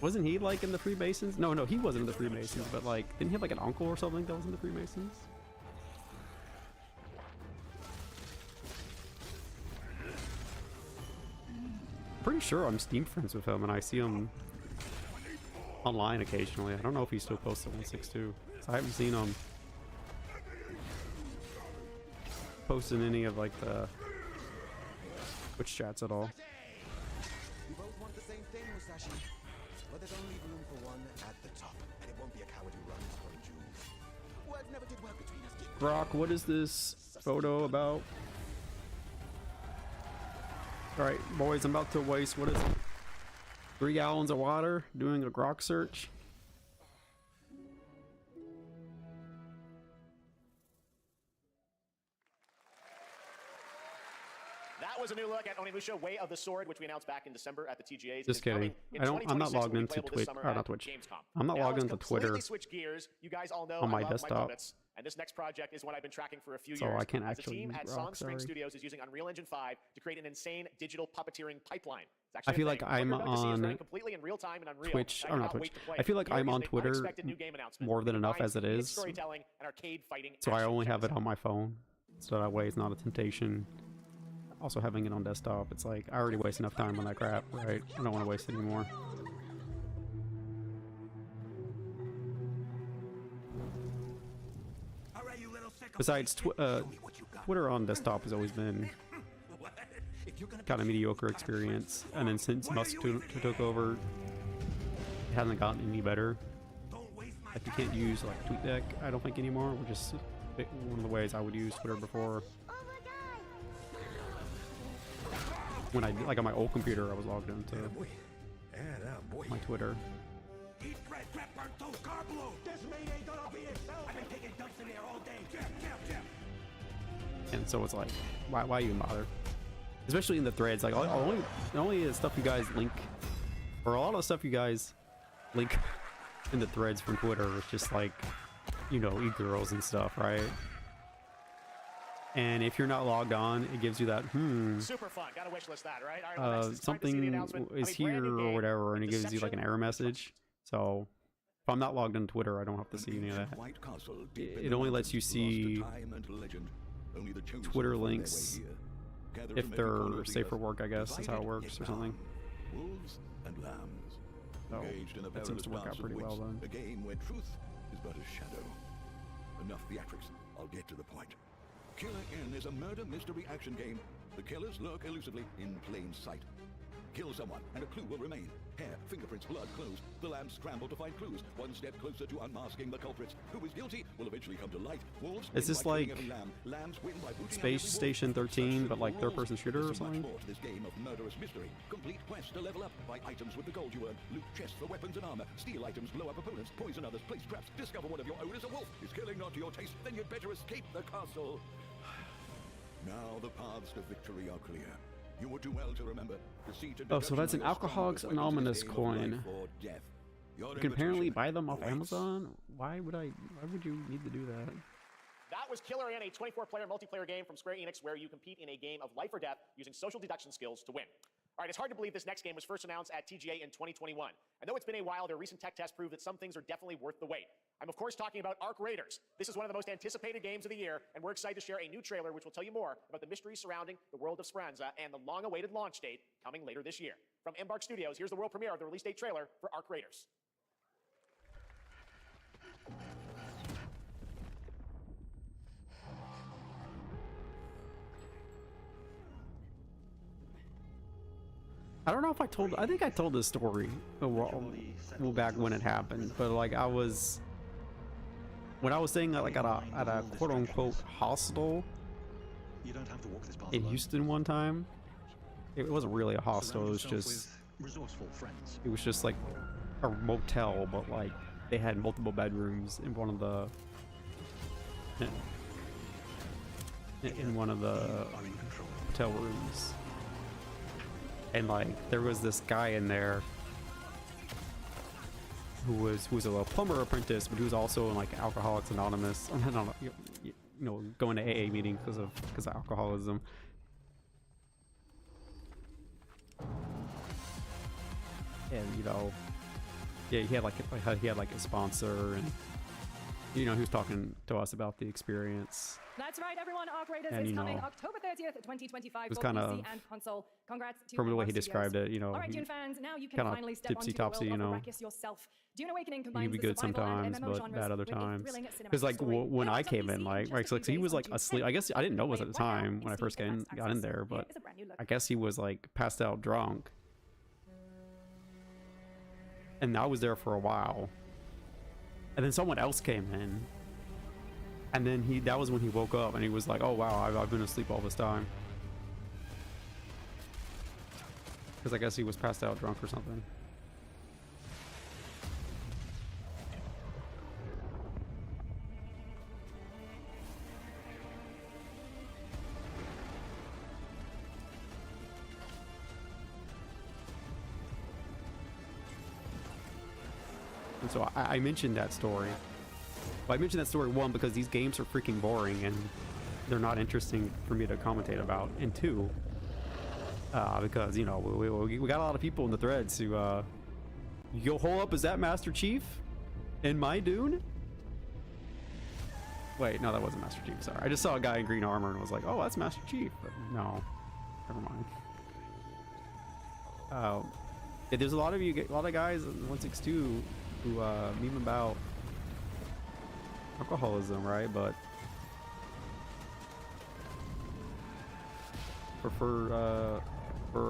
Wasn't he like in the Freemasons? No, he wasn't in the Freemasons, but like, didn't he have like an uncle or something that was in the Freemasons? Pretty sure I'm Steam friends with him and I see him online occasionally. I don't know if he's still posted 162. So I haven't seen him posting any of like the Twitch chats at all. We both want the same thing, Musashi. But there's only room for one at the top, and it won't be a coward who runs from jewels. Words never did work between us. Brock, what is this photo about? Alright, boys, I'm about to waste, what is it? 3 gallons of water doing a grok search. That was a new look at Onimusha Way of the Sword, which we announced back in December at the TGA's. Just kidding. I'm not logged into Twitch. Or not Twitch. I'm not logged into Twitter switch gears. You guys all know on my I love desktop. My and this next project is one I've been tracking for a few So years. I can't As actually a team use at Grok, Song Spring sorry. Studios is using Unreal Engine 5 to create an insane digital puppeteering pipeline. It's I actually feel a like thing. I'm What you're about to see is on running completely in real time in Unreal, Twitch, and I or not cannot Twitch. wait to play I feel like Here I'm is on the Twitter unexpected new game announcement. more than enough as it Combines is. storytelling and arcade fighting So I action only have it genocide. on my phone. So that way it's not a temptation. Also having it on desktop, it's like I already waste enough time on that crap, right? I don't want to waste it anymore. Besides, Twitter on desktop has always been kind of mediocre experience, and then since Musk took over, it hasn't gotten any better. Like you can't use like TweetDeck, I don't think anymore, which is one of the ways I would use Twitter before. When I like on my old computer, I was logged into my Twitter. And so it's like, why even bother? Especially in the threads, like only stuff you guys link, or a lot of stuff you guys link in the threads from Twitter is just like, you know, e-girls and stuff, right? And if you're not logged on, it gives you that Super fun. Gotta wish list that, right? All right, well, next, it's time to see the something announcement of is a brand here new or game whatever, and with it gives you like an deception. error message. So if I'm not logged into Twitter, I don't have to see any of that. It only lets you see Twitter links if they're safe for work, I guess, is how it works, or something. Wolves and lambs. So Engaged in a that seems to work perilous out pretty dance well of then. wits, a game where truth is but a shadow. Enough theatrics. I'll get to the point. Killer Inn is a murder mystery action game. The killers lurk elusively in plain sight. Kill someone, and a clue will remain. Hair, fingerprints, blood, clothes. The lambs scramble to find clues. One step closer to unmasking the culprits. Who is guilty will eventually come to light. Wolves Is win this by killing like every lamb. Lambs win by booting out Space every wolf. Station 13, but like third-person shooter or There's so much something? more to this game of murderous mystery. Complete quest to level up. Buy items with the gold you earn. Loot chests for weapons and armor. Steal items, blow up opponents, poison others, place traps. Discover one of your own is a wolf. Is killing not to your taste? Then you'd better escape the castle. Now the paths to victory are clear. You would do well to remember. Oh, so that's an Alcoholics Anonymous coin. You can apparently buy them off Amazon? Why would you need to do that? That was Killer Inn, a 24-player multiplayer game from Square Enix where you compete in a game of life or death using social deduction skills to win. All right, it's hard to believe this next game was first announced at TGA in 2021. And though it's been a while, their recent tech tests prove that some things are definitely worth the wait. I'm of course talking about Arc Raiders. This is one of the most anticipated games of the year, and we're excited to share a new trailer which will tell you more about the mystery surrounding the world of Speranza and the long-awaited launch date coming later this year. From Embark Studios, here's the world premiere of the release date trailer for Arc Raiders. I don't know if I think I told this story a while back when it happened, but like when I was staying at like at a quote unquote hostel in Houston one time. It wasn't really a hostel, it was just like a motel, but like they had multiple bedrooms in one of the hotel rooms. And like there was this guy in there who was a plumber apprentice, but he was also in like Alcoholics Anonymous. I don't know, you know, going to AA meetings because of alcoholism. And you know, Yeah, he had like a sponsor, and you know, he was talking to us about the experience. That's right, everyone. Arc Raiders And, is you coming know, October 30th, 2025 was for kind PC of, and console. Congrats to from the way Hemlock he described Studios. it, you know, All right, he Dune fans, now you can kinda finally step onto the tipsy-topsy, world you of know. Arrakis yourself. Dune Awakening He combines would be the good survival sometimes, and MMO but genres bad other with a times. thrilling cinematic Because like story. when Now I it's on came in, PC like just right, a so few he was days on like June asleep. 10th. I guess I didn't know it was at the Wait, what now? time when I It's first the got advanced in access. there, Here but is a brand new look. I guess he was like passed out drunk, and I was there for a while, and then someone else came in, and then that was when he woke up, and he was like, "Oh wow, I've been asleep all this time," because I guess he was passed out drunk or something. And so I mentioned that story. Well, I mentioned that story, one, because these games are freaking boring and they're not interesting for me to commentate about, and two, because, you know, we got a lot of people in the threads who, yo, hold up, is that Master Chief in my Dune? Wait, no, that wasn't Master Chief, sorry. I just saw a guy in green armor and was like, oh, that's Master Chief, but no, never mind. Yeah, there's a lot of guys in 162 who meme about alcoholism, right? But for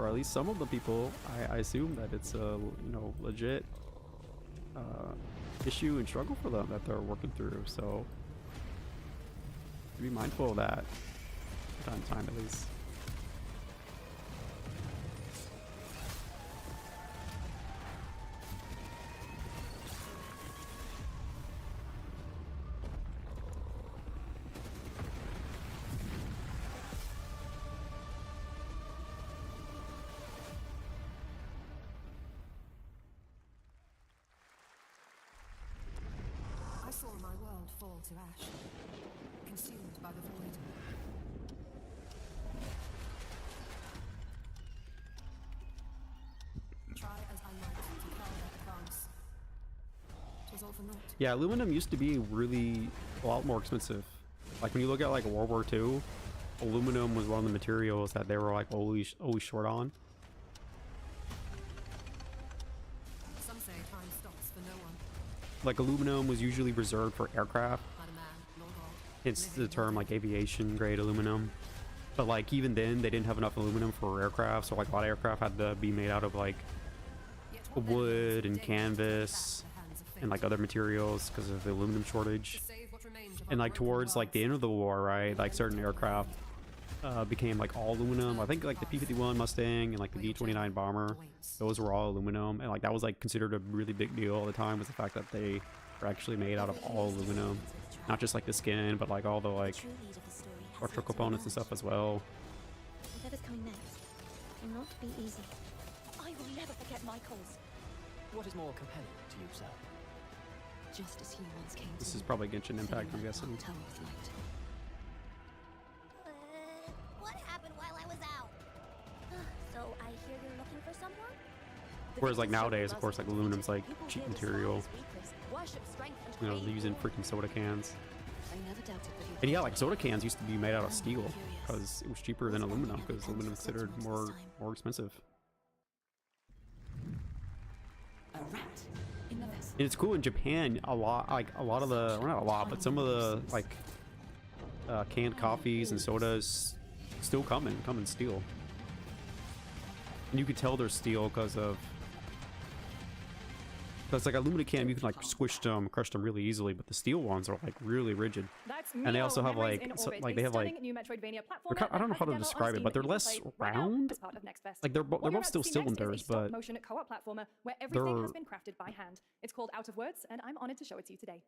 at least some of the people, I assume that it's a legit issue and struggle for them that they're working through. So be mindful of that from time to time, at least. I saw my world fall to ash, consumed by the void. Try as I might to further advance. 'Twas all for naught. Yeah, aluminum used to be really a lot more expensive. Like when you look at like World War II, aluminum was one of the materials that they were like always short on. Some say time stops for no one. Like aluminum was usually reserved for aircraft. Not a man, nor God. It's the term like aviation grade aluminum. But like even then they didn't have enough aluminum for aircraft, so like a lot of aircraft had to be made out of like wood and canvas and like other materials because of the aluminum shortage. And like towards like the end of the war, right, like certain aircraft became like all aluminum. I think like the P-51 Mustang and like the D-29 bomber, those were all aluminum, and like that was like considered a really big deal at the time, was the fact that they were actually made out of all aluminum, not just like the skin, but like all the like structural components and stuff as well. Whatever's coming next will not be easy. I will never forget my cause. What is more compelling to you, sir? Just as he once came This to is probably Genshin Impact, I'm guessing. tell with light. What happened while I was out? So I hear you're looking for someone? Whereas like nowadays, of course, like aluminum's like cheap material. You know, they're using freaking soda cans. I never doubted that And yeah, like soda cans used to be made out of steel because it was cheaper than aluminum, because aluminum is considered more expensive. A rat in the vessel. And it's cool in Japan, a lot of the, well, not a lot, but some of the like canned coffees and sodas still come in steel. And you could tell they're steel because like aluminum can, you can like squish them, crush them really easily, but the steel ones are like really rigid. And they also have like, they have like, I don't know how to describe it, but they're less round. Like they're both still cylinders, but motion co-op platformer where everything they're has been crafted by hand. It's called Out of Words, and I'm honored to show it to you today.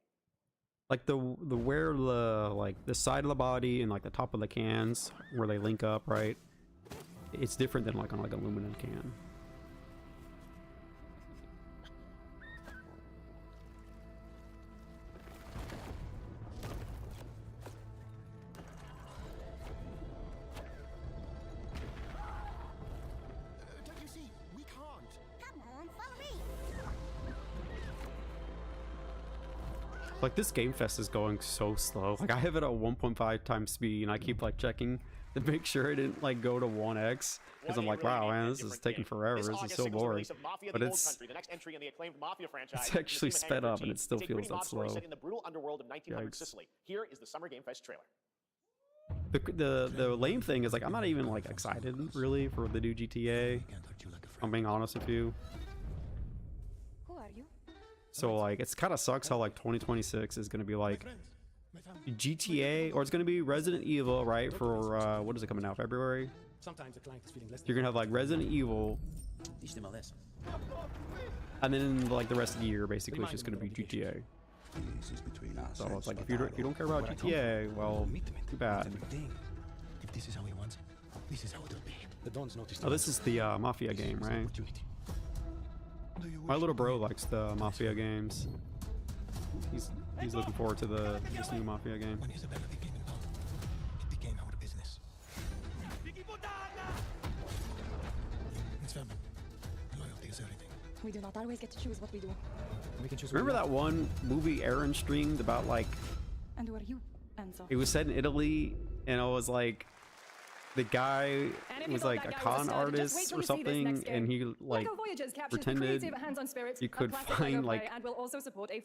like the where the like the side of the body and like the top of the cans where they link up, right? It's different than like on like an aluminum can. Don't you see? We can't. Come on, follow me. Like, this Game Fest is going so slow. Like, I have it at 1.5 times speed, and I keep like checking to make sure it didn't like go to 1x, because I'm like, wow, man, this is taking forever. This is so boring. But it's actually sped up, and it still feels that slow. In the brutal underworld of 1900 Sicily. Here is the Summer Game Fest trailer. The lame thing is, like, I'm not even like excited really for the new GTA. I'm being honest with you. Who are you? So like, it's kind of sucks how like 2026 is gonna be like GTA, or it's gonna be Resident Evil, right? For what is it coming out, February? You're gonna have like Resident Evil, and then like the rest of the year basically it's just gonna be GTA. So it's like, if you don't care about GTA, well, too bad. Oh, this is the Mafia game, right? My little bro likes the Mafia games. He's looking forward to this new Mafia game. We do not always get to choose what we do. Remember that one movie Aaron streamed about, like, And who are you, Enzo? it was set in Italy, and it was like the guy was like a con artist or something, and he like pretended you could find like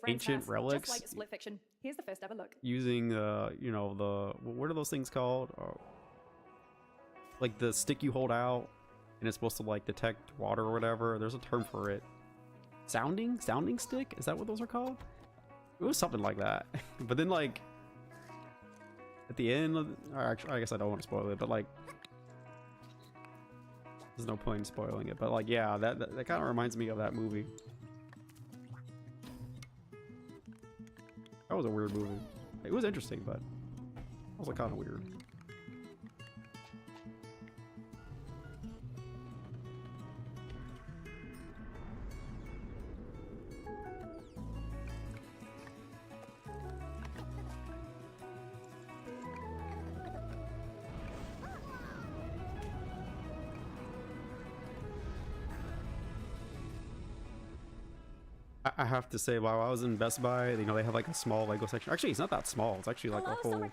ancient relics Here's the first ever look. using you know, the, what are those things called? Like the stick you hold out, and it's supposed to like detect water or whatever. There's a term for it. Sounding stick? Is that what those are called? It was something like that. But then like at the end of, or actually, I guess I don't want to spoil it, but like there's no point in spoiling it. But like, yeah, that kind of reminds me of that movie. That was a weird movie. It was interesting, but also kind of weird. I have to say, while I was in Best Buy, you know, they have like a small Lego section. Actually, it's not that small. It's actually like a whole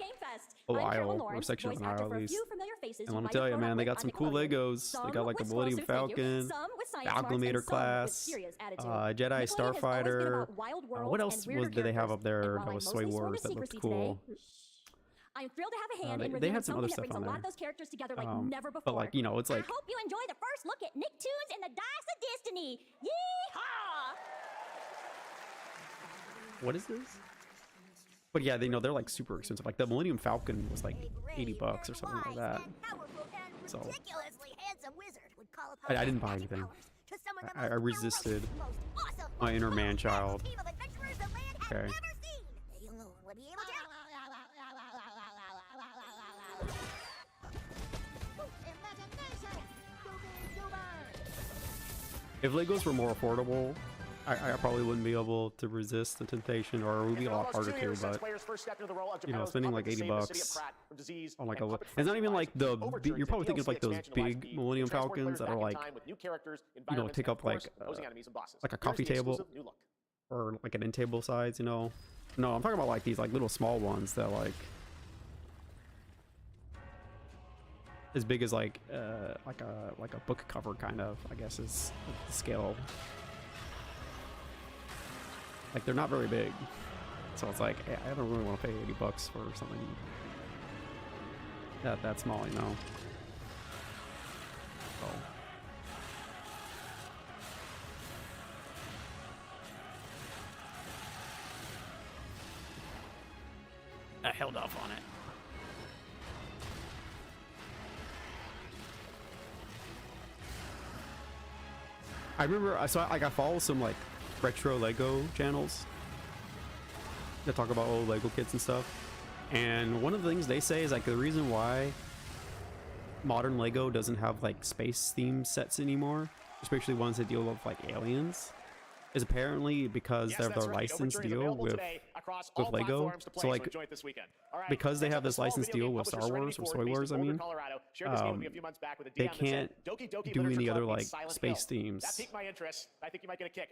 aisle, or section of an aisle at least. And let me tell you, man, they got some cool Legos. They got like the Millennium Falcon, the Acclimator class, Jedi Starfighter. What else did they have up there that was Sway Wars that looked cool? I'm thrilled to have a hand in they reviewing had some other something that stuff brings on a lot of there. those characters together like never before. But like, you know, it's like, I hope you enjoy the first look at Nicktoons and the Dice of Destiny. Yeehaw! what is this? But yeah, they know they're like super expensive. Like the Millennium Falcon was like $80 or something like that. So I didn't buy anything. I resisted my inner man child. Okay. If Legos were more affordable, I probably wouldn't be able to resist the temptation, or it would be a lot harder to, but you know, spending like $80 on like a, it's not even like the, you're probably thinking of like those big Millennium Falcons that are like, you know, take up like a coffee table or like an end table size, you know. No, I'm talking about like these like little small ones that like as big as like a book cover kind of, I guess, is the scale. Like they're not very big, so it's like I don't really want to pay $80 for something that small, you know. So. I held off on it. I remember I follow some like retro Lego channels that talk about old Lego kits and stuff, and one of the things they say is like the reason why modern Lego doesn't have like space themed sets anymore, especially ones that deal with like aliens, is apparently because they have their license deal with Lego. So like, because they have this license deal with Star Wars or Soy Wars, I mean, they can't do any other like space themes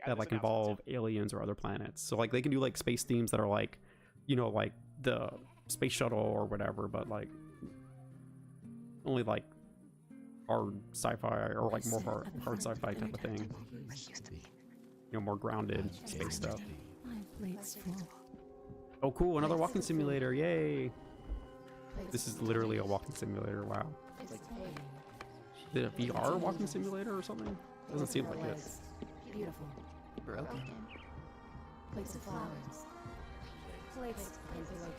that like involve aliens or other planets. So like they can do like space themes that are like, you know, like the space shuttle or whatever, but like only like hard sci-fi or like more hard sci-fi type of thing. You know, more grounded space stuff. Oh cool, another walking simulator, yay! This is literally a walking simulator, wow. Is it a VR walking simulator or something? Doesn't seem like it. Beautiful. Broken. Plates of flowers. Plates of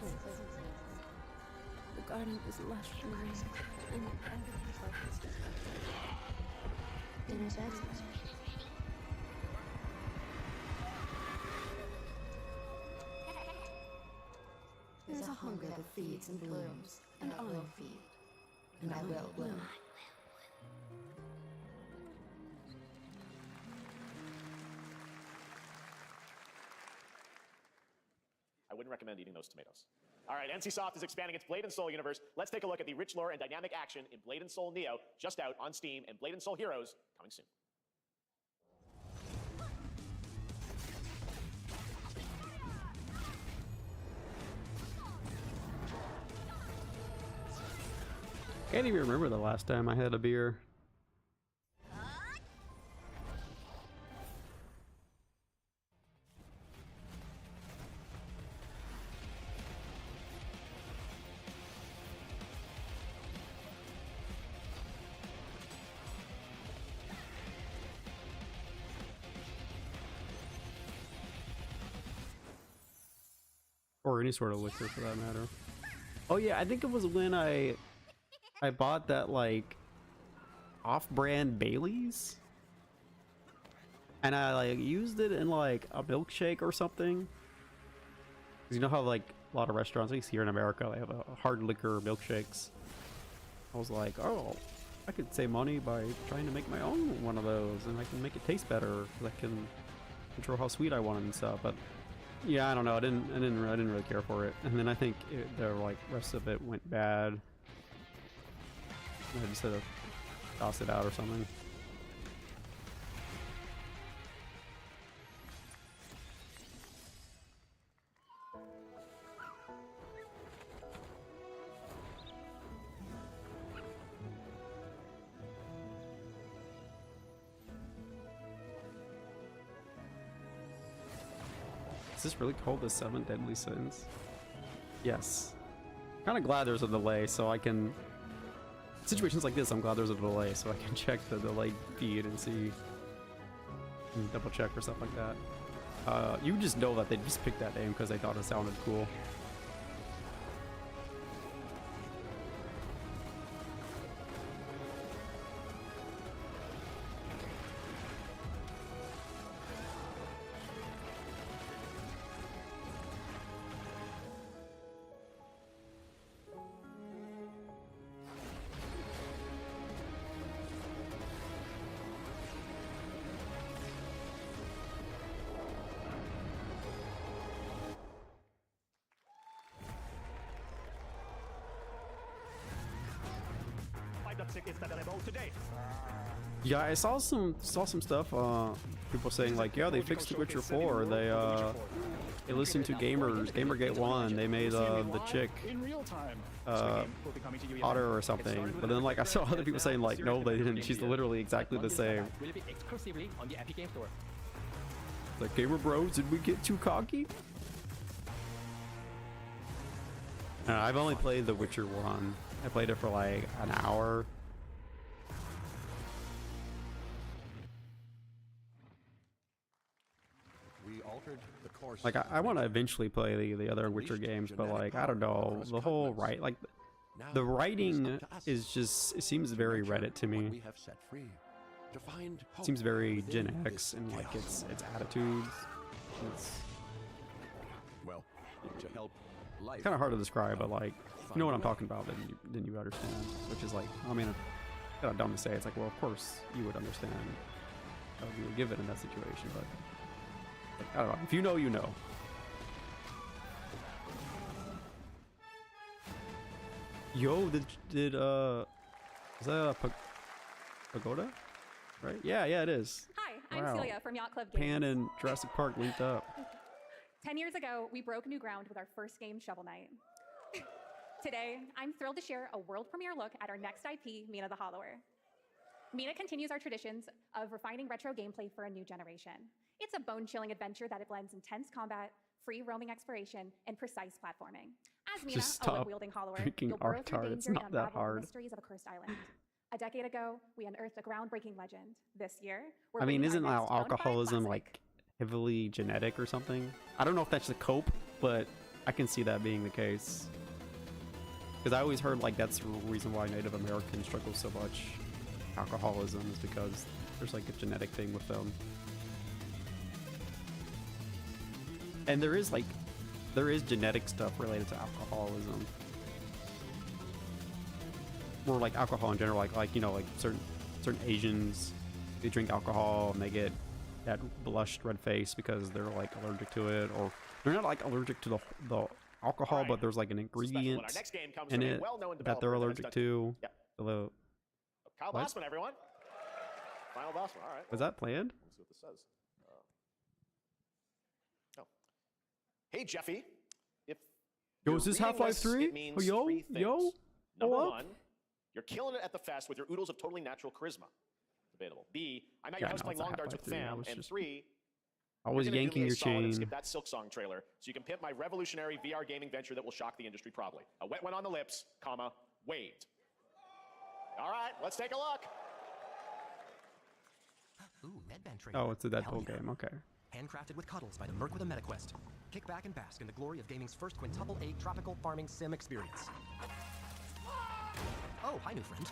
the garden is lush and green. Dinner's excellent. There's a hunger that feeds and blooms, and I will feed, and I will bloom. I wouldn't recommend eating those tomatoes. All right, NCSoft is expanding its Blade & Soul universe. Let's take a look at the rich lore and dynamic action in Blade & Soul Neo, just out on Steam, and Blade & Soul Heroes, coming soon. Can't even remember the last time I had a beer. Or any sort of liquor for that matter. Oh yeah, I think it was when I bought that like off-brand Baileys, and I like used it in like a milkshake or something. 'Cause you know how like a lot of restaurants, at least here in America, they have a hard liquor milkshakes. I was like, oh, I could save money by trying to make my own one of those, and I can make it taste better because I can control how sweet I want it and stuff. But yeah, I don't know. I didn't really care for it, and then I think the like rest of it went bad. I just had to toss it out or something. Is this really called the 7 Deadly Sins? Yes. Kind of glad there's a delay so I can... Situations like this, I'm glad there's a delay so I can check the delayed feed and see... and double check or stuff like that. You just know that they just picked that name because they thought it sounded cool. Yeah, I saw some stuff. People saying like, yeah, they fixed The Witcher 4. They listened to gamers, Gamergate 1. They made the chick Otter or something. But then like I saw other people saying like, no, they didn't. She's literally exactly the same. Like, Gamer Bros, did we get too cocky? I've only played The Witcher 1. I played it for like an hour. Like I want to eventually play the other Witcher games, but like I don't know, the whole the writing is just, it seems very Reddit to me. It seems very Gen X and like its attitudes. It's kind of hard to describe, but like you know what I'm talking about, then you understand. Which is like, I mean, kind of dumb to say. It's like, well, of course you would understand how you would give it in that situation, but I don't know. If you know, you know. Yo, did is that a pagoda? Right? Yeah, it is. Hi, I'm Wow. Celia from Yacht Club Games. Pan and Jurassic Park linked up. 10 years ago, we broke new ground with our first game, Shovel Knight. Today, I'm thrilled to share a world premiere look at our next IP, Mina the Hollower. Mina continues our traditions of refining retro gameplay for a new generation. It's a bone-chilling adventure that blends intense combat, free roaming exploration, and precise platforming. As Mina, Just a stop whip-wielding hollower, freaking you'll burrow through Arctar, it's danger not and that unravel the hard. mysteries of a cursed island. A decade ago, we unearthed a groundbreaking legend. This year, we're I mean, bringing isn't our next bona fide alcoholism classic. like heavily genetic or something? I don't know if that's the cope, but I can see that being the case. Because I always heard like that's the reason why Native Americans struggle so much. Alcoholism is because there's like a genetic thing with them. And there is genetic stuff related to alcoholism. Or like alcohol in general, like you know, like certain Asians, they drink alcohol and they get that blushed red face because they're like allergic to it, or they're not like allergic to the alcohol, but there's like an ingredient Our next game comes in from a it well-known that they're developer allergic has to. Yep. The, Kyle what? Bossman, everyone. Final Bossman. All right. Was that planned? Let's see what this says. Oh. Hey, Jeffy. If Yo, you're is this reading Half-Life this, 3? it means Oh, yo, three things. yo, Number what up? one, you're killing it at the fest with your oodles of totally natural charisma. Debatable. B, I'm at Yeah, your house no, playing it's a long darts with the Half-Life 3. I fam. was And just- three, I was you're gonna do yanking me a your solid and chain. skip that Silk Song trailer so you can pimp my revolutionary VR gaming venture that will shock the industry probably. A wet one on the lips, comma, waved. All right, let's take a look. Ooh, medband training. Oh, it's a Hell Deadpool yeah. game. Okay. Handcrafted with cuddles by the Merc with a MetaQuest. Kick back and bask in the glory of gaming's first quintuple A tropical farming sim experience. Oh, hi, new friend.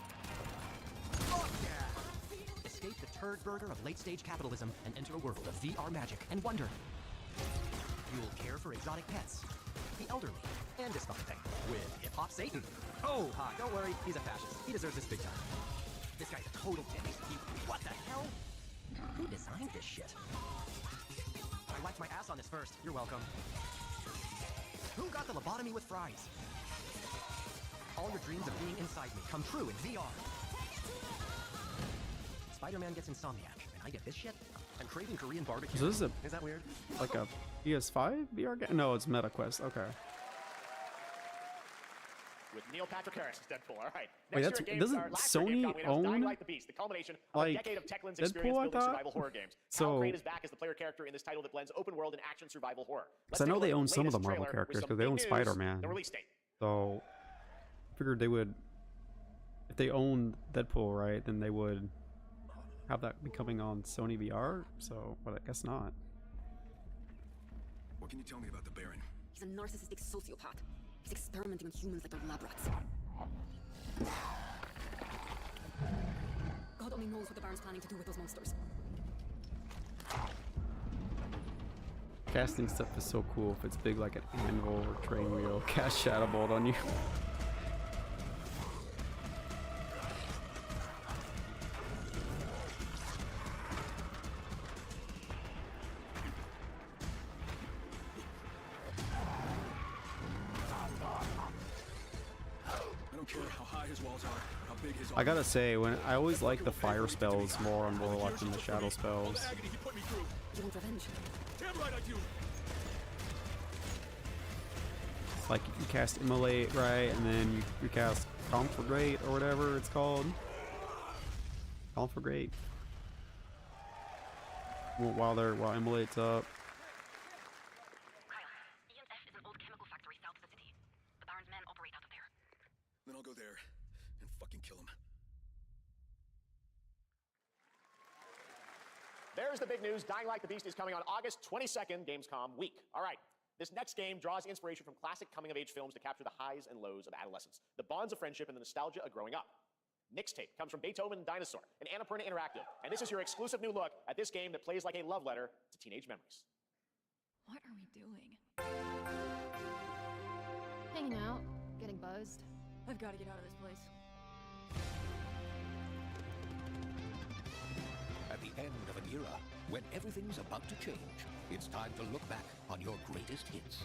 Oh, yeah! Escape the turd burger of late-stage capitalism and enter a world of VR magic and wonder. You'll care for exotic pets, the elderly, and dysfuncting with Hip-Hop Satan. Oh, hi, don't worry, he's a fascist. He deserves this big time. This guy's a total dick. What the hell? Who designed this shit? I wiped my ass on this first. You're welcome. Who got the lobotomy with fries? All your dreams of being inside me come true in VR. Spider-Man gets Insomniac, and I get this shit? I'm craving Korean barbecue. So this is Is that weird? like a PS5 VR game? No, it's MetaQuest. Okay. With Neil Patrick Harris as Deadpool. All right. Wait, Next that's- year at doesn't Gamescom, last year at Sony Gamescom, we announced Dying own, Light the Beast, the culmination of like, a decade of Techland's Deadpool, experience I building thought? survival horror games. So- Cal Crane is back as the player character in this title that blends open world and action survival horror. Because I know they own some of the Marvel latest trailer characters with because some they big own news, Spider-Man. The release date. So I figured they would, if they own Deadpool, right, then they would have that be coming on Sony VR. So, but I guess not. What can you tell me about the Baron? He's a narcissistic sociopath. He's experimenting on humans like they're lab rats. God only knows what the Baron's planning to do with those monsters. Casting stuff is so cool if it's big like an anvil or train wheel. Cast Shadow Bolt on you. I don't care how high his walls are, how big his I gotta say, when I always like the fire spells more on Warlock than the shadow spells. agony he put me through. You want revenge? Damn right I do. Like you cast Immolate, right, and then you cast Conflagrate or whatever it's called. Conflagrate. While Immolate's up. E&F is an old chemical factory south of the city. The Baron's men operate out of there. Then I'll go there and fucking kill him. There's the big news. Dying Light the Beast is coming on August 22nd, Gamescom week. All right. This next game draws inspiration from classic coming-of-age films to capture the highs and lows of adolescence, the bonds of friendship, and the nostalgia of growing up. Mixtape comes from Beethoven and Dinosaur, and Annapurna Interactive, and this is your exclusive new look at this game that plays like a love letter to teenage memories. What are we doing? Hanging out, getting buzzed. I've got to get out of this place. At the end of an era when everything's about to change. It's time to look back on your greatest hits.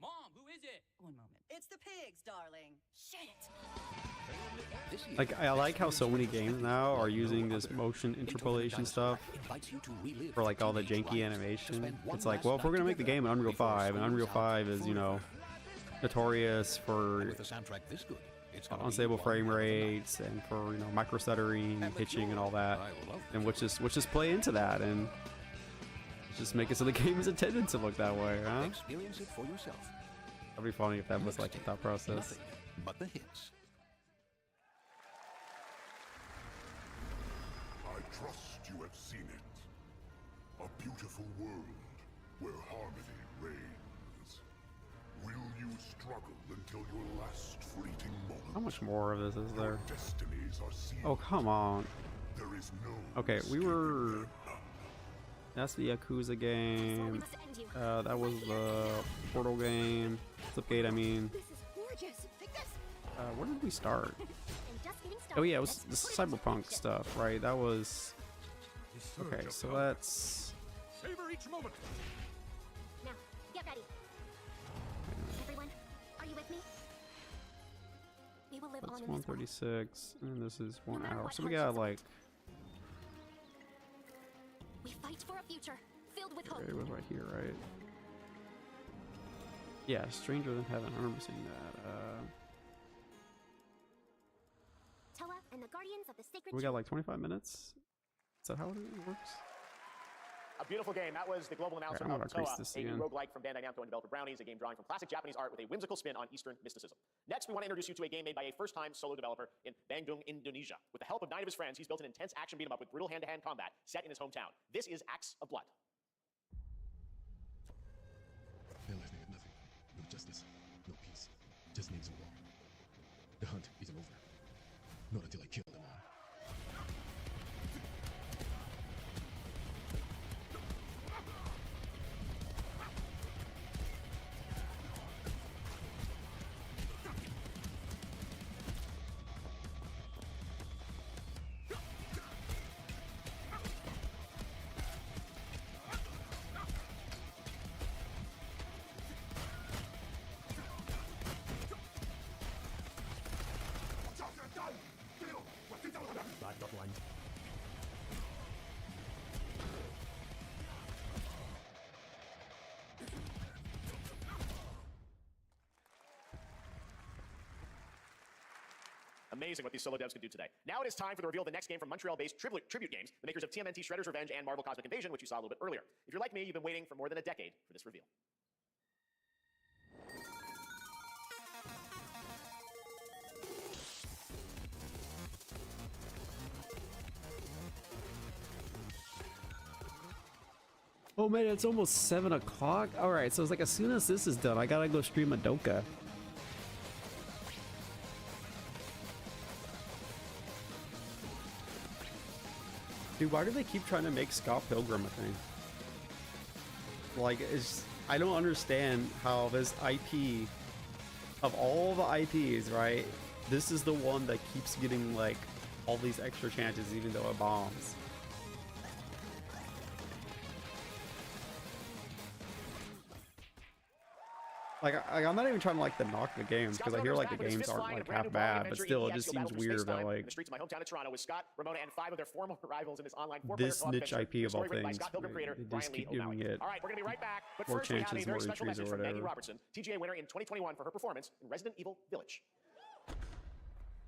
Mom, who is it? One moment. It's the pigs, darling. Shit. Like, I like how so many games now are using this motion interpolation stuff for like all the janky animation. It's like, well, if we're gonna make the game in Unreal 5, and Unreal 5 is, you know, notorious for unstable frame rates and for, you know, micro stuttering, pitching, and all that, and which just play into that and just make it so the game is intended to look that way, huh? Experience it for yourself. That'd be funny if that was like the thought process. Nothing but the hits. I trust you have seen it. A beautiful world where harmony reigns. Will you struggle until your last fleeting moment? How much more of this is there? Destinies are sealed. Oh, come on. There is no Okay, we were... That's the Yakuza game. That was the Portal game. Slipgate, I mean. Where did we start? Oh yeah, it was the Cyberpunk stuff, right? That was... Okay, so let's... Savor each moment. Now, get ready. Everyone, are you with me? We will live That's on in this world. 136, and this is 1 hour. So we got like... We fight for a future filled with hope. It was right here, right? Yeah, Stranger Than Heaven. I remember seeing that. Toa and the guardians of the sacred We got like 25 minutes. Is that how it works? A beautiful game. That was the global announcement I'm gonna of Toa, increase this a new again. roguelike from Bandai Namco and developer Brownies, a game drawing from classic Japanese art with a whimsical spin on Eastern mysticism. Next, we want to introduce you to a game made by a first-time solo developer in Bandung, Indonesia. With the help of 9 of his friends, he's built an intense action beat-em-up with brutal hand-to-hand combat set in his hometown. This is Acts of Blood. Their life they have nothing. No justice, no peace. Just names of war. The hunt isn't over. Not until I kill them all. Amazing what these solo devs could do today. Now it is time for the reveal of the next game from Montreal-based Tribute Games, the makers of TMNT Shredder's Revenge and Marvel Cosmic Invasion, which you saw a little bit earlier. If you're like me, you've been waiting for more than a decade for this reveal. Oh man, it's almost 7 o'clock. All right, so it's like as soon as this is done, I gotta go stream Madoka. Dude, why do they keep trying to make Scott Pilgrim a thing? Like, I don't understand how this IP, of all the IPs, right? This is the one that keeps getting like all these extra chances, even though it bombs. Like, I'm not even trying to like to knock the games because I hear like the games aren't like half bad, but still, it just seems weird that like the streets of my hometown of Toronto with Scott, Ramona, and 5 of their former rivals in this online this niche IP of all things, they just keep giving it all right, we're gonna be right back, but more first we have a chances, very more special entries, message or from Maggie whatever. Robertson, TGA winner in 2021 for her performance in Resident Evil Village.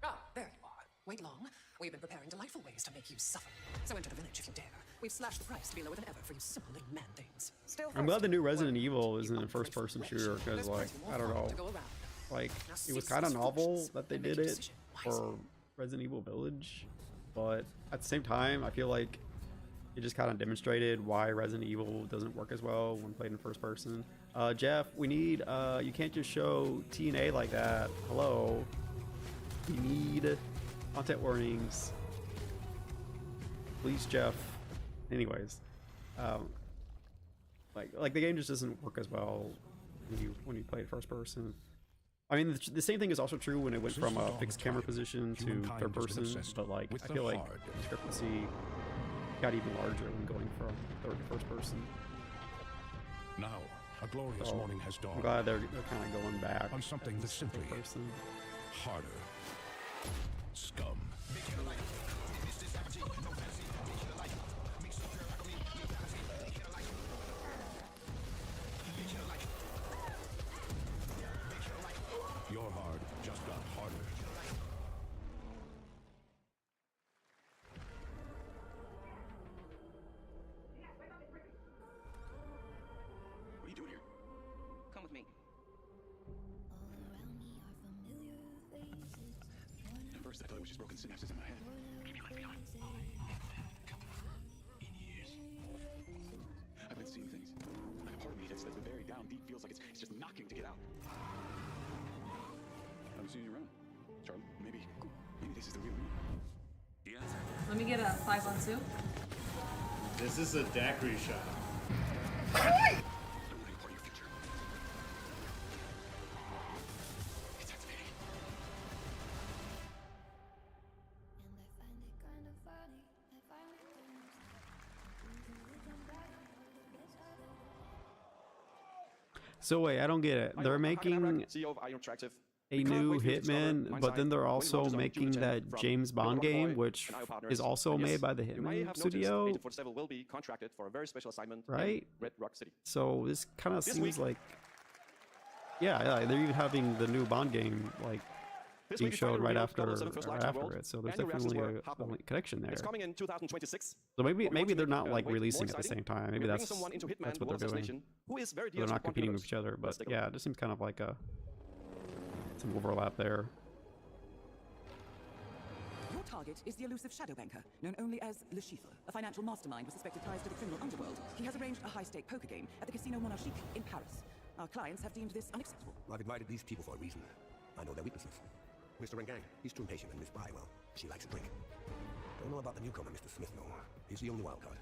Ah, there you are. Wait long. We've been preparing delightful ways to make you suffer. So enter the village if you dare. We've slashed the price to be lower than ever for you simple little man things. Still, I'm glad the new Resident Evil isn't a first-person shooter because, like, I don't know, like it was kind of novel that they did it for Resident Evil Village, but at the same time, I feel like it just kind of demonstrated why Resident Evil doesn't work as well when played in first person. Jeff, we need you can't just show TNA like that. Hello, we need content warnings, please, Jeff. Anyways, like the game just doesn't work as well when you play it first person. I mean, the same thing is also true when it went from a fixed camera position to third person, but like I feel like the discrepancy got even larger when going from third to first person. Now, a glorious morning has dawned. I'm glad they're kind of going back on something that's simply harder. Scum. Your heart just got harder. What are you doing here? Come with me. At first, I thought it was just broken synapses in my head. Maybe let's be honest. In years, I've been seeing things. Like a part of me that's been buried down deep feels like it's just knocking to get out. I'm seeing you around, Charlie. Maybe this is the real me. Yeah. Let me get a 5-on-2. This is a daiquiri shot. So wait, I don't get it. They're making CEO of Iron Interactive. a new Hitman, but then they're also making that James Bond game, which is also made by the Hitman studio, Agent 47 will be contracted for a very special assignment right? in Red Rock City. So this kind of seems like, yeah, they're even having the new Bond game like being showed right after it. So there's definitely a connection there. It's coming in 2026. So maybe they're not like releasing at the same time. Maybe that's what they're doing. Who is very They're not competing with each other, but yeah, it just seems kind of like some overlap there. Your target is the elusive shadow banker, known only as Le Chiffre, a financial mastermind with suspected ties to the criminal underworld. He has arranged a high-stake poker game at the Casino Monarchique in Paris. Our clients have deemed this unacceptable. I've invited these people for a reason. I know their weaknesses. Mr. Rengang, he's too impatient, and Miss Bai, well, she likes a drink. Don't know about the newcomer, Mr. Smith, though. He's the only wild card.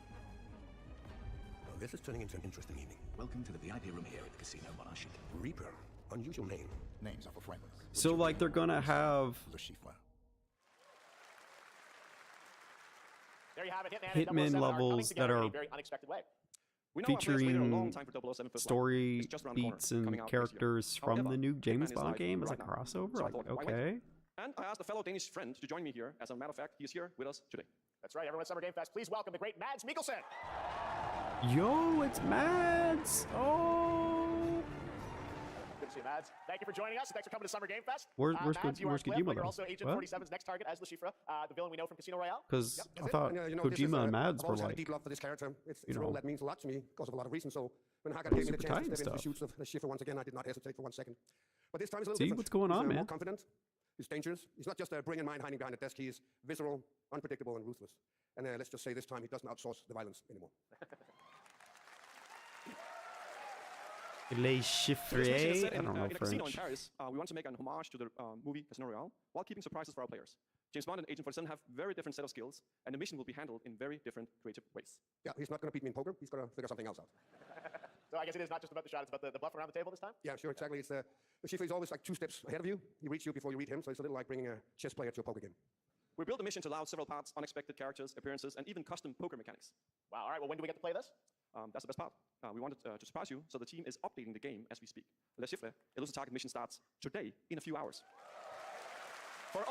Well, this is turning into an interesting evening. Welcome to the VIP room here at the Casino Monarchique. Reaper. Unusual name. Names are for friends. So like they're gonna have There you have it, Hitman, Hitman levels that are very unexpected way. featuring story beats and characters from the new James Bond game as a crossover. Like, okay. And I asked a fellow Danish friend to join me here. As a matter of fact, he is here with us today. That's right, everyone at Summer Game Fest. Please welcome the great Mads Mikkelsen. Yo, it's Mads. Oh. Good to see you, Mads. Thank you for joining us. Thanks for coming to Summer Game Fest. Where's Mads, you are Kojima Cliff, but though? you're also Agent 47's next target as Le Chiffre, the villain we know from Casino Royale. Because I thought Kojima and Mads were like, deep love for this character. It's you a role know, that means a lot to me because of a lot of reasons. So when Hagar gave me the super chance tight to step into the stuff. shoots of Le Chiffre once again, I did not hesitate for 1 second. But this time it's a little See different. what's going on, He's, man. more confident. He's dangerous. He's not just a brilliant mind hiding behind a desk. He is visceral, unpredictable, and ruthless. And let's just say this time he doesn't outsource the violence anymore. Les Chiffres. I don't know in a casino in French. Paris, we want to make an homage to the movie Casino Royale while keeping surprises for our players. James Bond and Agent 47 have very different set of skills, and the mission will be handled in very different creative ways. Yeah, he's not going to beat me in poker. He's going to figure something else out. So I guess it is not just about the shot, it's about the bluff around the table this time? Yeah, sure, exactly. It's Le Chiffre is always like 2 steps ahead of you. He reads you before you read him, so it's a little like bringing a chess player to a poker game. We built a mission to allow several paths, unexpected characters, appearances, and even custom poker mechanics. Wow, all right, well, when do we get to play this? That's the best part. We wanted to surprise you, so the team is updating the game as we speak. Le Chiffre, Elusive Target mission starts today in a few hours.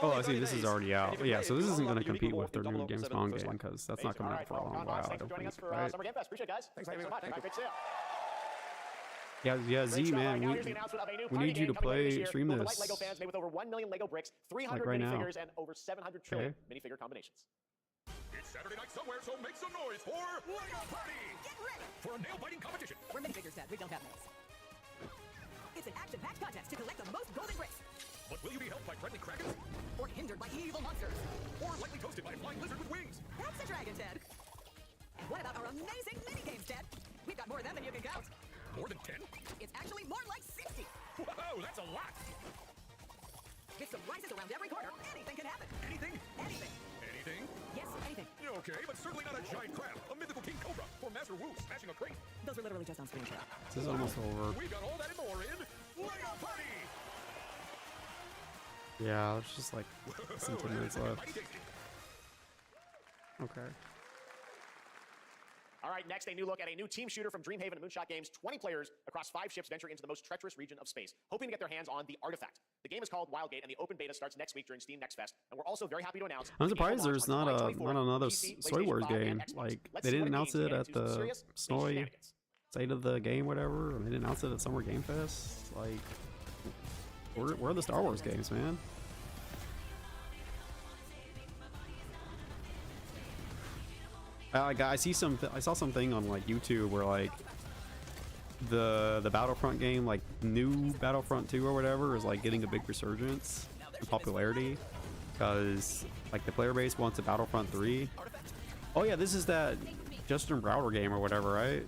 Oh, I see. This is already out. Yeah, so this isn't going to compete with their new James Bond game because that's not coming out for a long while. I don't think. Right? Summer Game Fest. Appreciate it, guys. Thanks so much. Great to see you. Yeah, Z man, we need you to play, stream this. Lego fans made with over 1 million Lego bricks, 300 Like right now. minifigures, and over 700 trillion minifigure combinations. It's Saturday night somewhere, so make some noise for Lego Party! Get ready For a nail-biting competition. We're minifigures, Dad. We don't have nails. It's an action-packed contest to collect the most golden bricks. But will you be helped by friendly krakens? Or hindered by evil monsters. Or lightly toasted by a flying lizard with wings? That's a dragon, Ted. And what about our amazing mini-games, Ted? We've got more of them than you can count. More than 10? It's actually more like 60. Whoa, that's a lot! With surprises around every corner, anything can happen. Anything? Anything. Anything? Yes, anything. Okay, but certainly not a giant crab, a mythical king cobra, or Master Wu smashing a crate. Those were literally just on screen. This is almost over. We got all that and more in Lego Party! Yeah, it's just like some 10 minutes left. Okay. All right, next, a new look at a new team shooter from Dreamhaven and Moonshot Games. 20 players across 5 ships venture into the most treacherous region of space, hoping to get their hands on the artifact. The game is called Wildgate, and the open beta starts next week during Steam Next Fest. And we're also very happy to announce I'm surprised there's not another Soy Wars game. Like, they didn't announce it at the Snowy state of the game, whatever. And they didn't announce it at Summer Game Fest. Like, where are the Star Wars games, man? I saw something on like YouTube where like the Battlefront game, like new Battlefront 2 or whatever, is like getting a big resurgence in popularity because like the player base wants a Battlefront 3. Oh yeah, this is that Justin Browder game or whatever, right?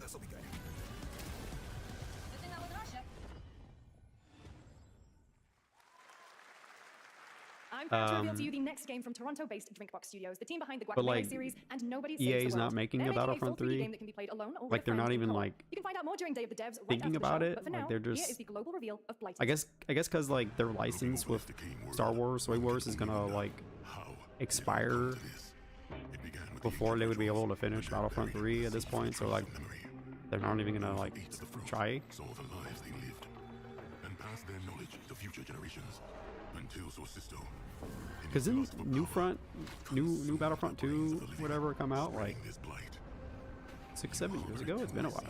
I'm proud to reveal to you the next game from Toronto-based Drinkbox Studios, the team behind the But Guacamelee like, series, and Nobody EA Saves is the World. not making They're a Battlefront 3D 3. game that can be played alone or with Like a they're friend not in even co-op. like You can find out more during Day of the Devs right thinking after the about show, it. but for Like now, they're here just. is the global reveal of Blighted. I guess because like their license with Star Wars, Soy Wars is gonna like expire before they would be able to finish Battlefront 3 at this point. So like they're not even gonna like try. Saw the lives they lived and pass their knowledge to future generations until Sorcisto. Because didn't new Battlefront 2 whatever come out like 6-7 years ago? It's been a while.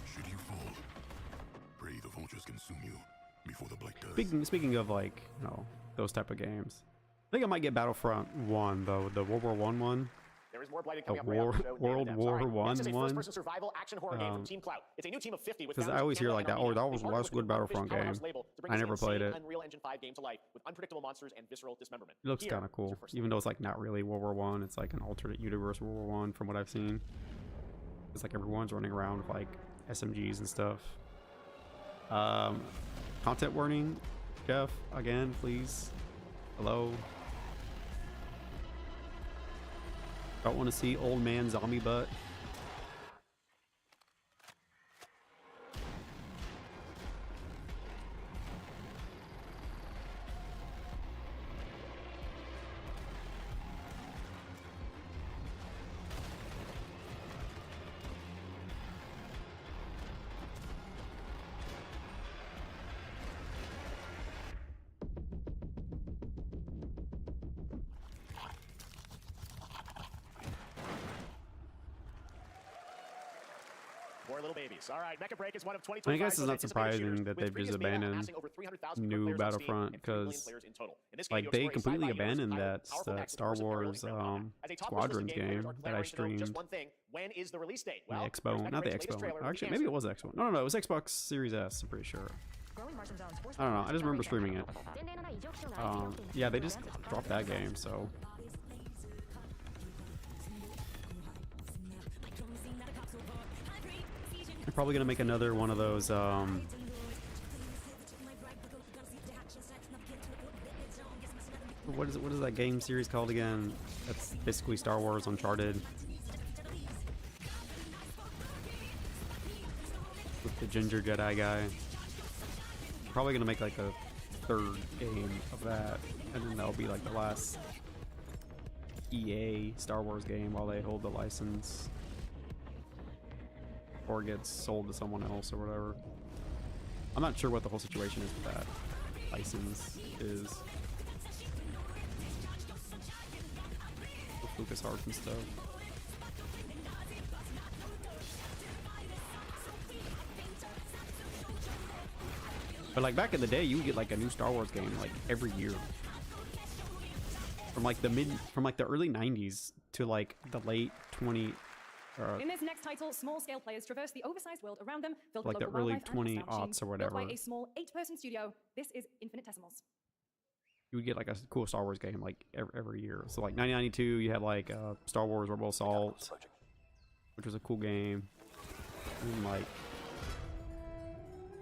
Should you fall, pray the vultures consume you before the blight does. Speaking of like, you know, those type of games, I think I might get Battlefront 1 though, the World War I one. There is more Blighted The coming up right after the show. World War I Next is a one. first-person survival action horror game from Team Cloud. It's a new team of 50 with Because I founders always hear Pamela like that. and Oh, Armenia. that They was the partnered last with good the Unfinished Battlefront game. Powerhouse label to bring I this never played insane it. Unreal Engine 5 game to life with unpredictable monsters and visceral dismemberment. It looks Here kind of is cool, your first even though it's like not really World War One. It's like an alternate universe World War One from what I've seen. It's like everyone's running around with like SMGs and stuff. Content warning, Jeff. Again, please. Hello. Don't want to see old man zombie butt. More little babies. All right, Mecha Break is one of I 2025's guess it's most not anticipated shooters, surprising that with they've previous just beta abandoned amassing over 300,000 new players on Steam Battlefront and 3 million because players in total. In this game, like you they explore a completely sci-fi universe abandoned with that powerful mechs Star versus Wars barely ground combat. As a top Squadrons persistent game, game players are that I clamoring to know streamed. just one thing: when is the release date? The Well, Expo, there's not Mecha the Break's latest Expo. trailer Actually, began maybe it soon. was Expo. No, it was Xbox Series S. I'm pretty sure. I don't know. I just remember streaming it. Yeah, they just dropped that game, so. They're probably gonna make another one of those. What is that game series called again? That's basically Star Wars Uncharted. With the ginger Jedi guy. Probably gonna make like a third game of that, and then that'll be like the last EA Star Wars game while they hold the license, or it gets sold to someone else or whatever. I'm not sure what the whole situation is with that license is. With LucasArts and stuff. But like back in the day, you would get like a new Star Wars game like every year. From like the early 90s to like the late 20 In this next title, small-scale players traverse the oversized world around them, filled like with the local early wildlife and 20 astonishing, aughts or built whatever. by a small 8-person studio. This is Infinitesimals. You would get like a cool Star Wars game like every year. So like 1992, you had like Star Wars Rebel Assault, which was a cool game. And like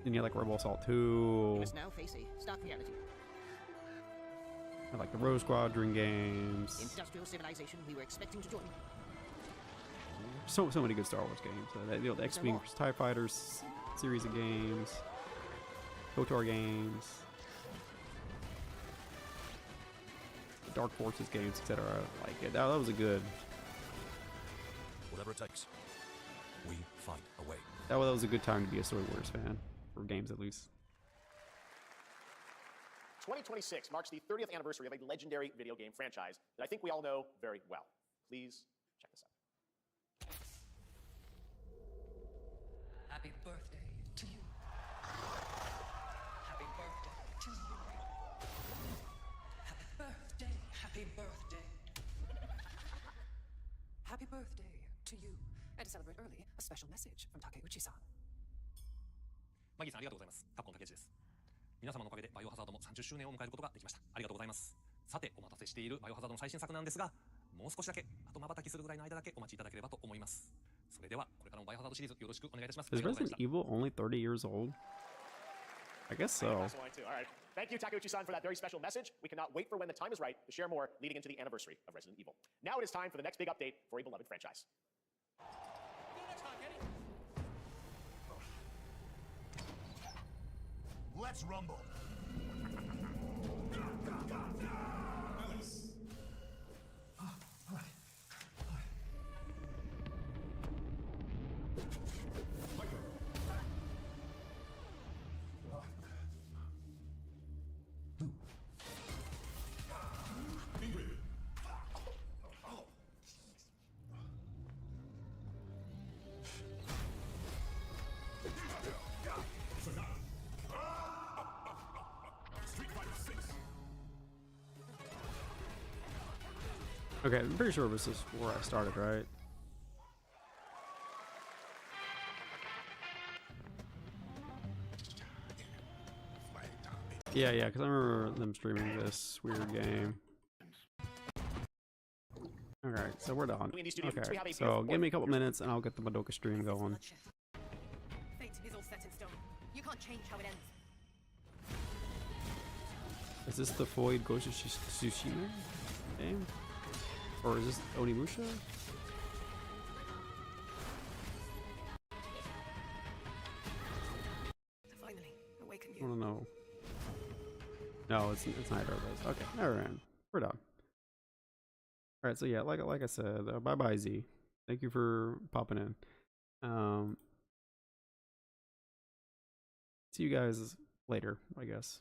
then you had like Rebel Assault 2. Now, Facey, start the attitude. I like the Rogue Squadron games. Industrial civilization we were expecting to join. So many good Star Wars games. The X-Wing vs. TIE Fighters series of games, KOTOR games, the Dark Forces games, etc. Like it. That was a good. Whatever it takes, we fight away. That was a good time to be a Star Wars fan, for games at least. 2026 marks the 30th anniversary of a legendary video game franchise that I think we all know very well. Please check this out. Happy birthday to you. Happy birthday to you. Happy birthday, happy birthday. Happy birthday to you. And to celebrate early, a special message from Takeuchi-san. マギーさんありがとうございます。カプコン竹内です。皆様のおかげでバイオハザードも30周年を迎えることができました。ありがとうございます。さて、お待たせしているバイオハザードの最新作なんですが、もう少しだけ、あと瞬きするぐらいの間だけお待ちいただければと思います。それでは、これからもバイオハザードシリーズよろしくお願いいたします。 Is Resident Evil only 30 years old? I guess so. All right. Thank you, Takeuchi-san, for that very special message. We cannot wait for when the time is right to share more leading into the anniversary of Resident Evil. Now it is time for the next big update for a beloved franchise. Let's rumble. Okay, I'm pretty sure this is where I started, right? Yeah, because I remember them streaming this weird game. Alright, so we're done. Okay, so give me a couple minutes and I'll get the Madoka stream going. Fate is all set in stone. You can't change how it ends. Is this the Void Ghost of Tsushima game? Or is this Onimusha? Finally, awaken I don't know. No, it's neither of those. Okay, alright. We're done. Alright, so yeah, like I said, bye-bye Z. Thank you for popping in. See you guys later, I guess.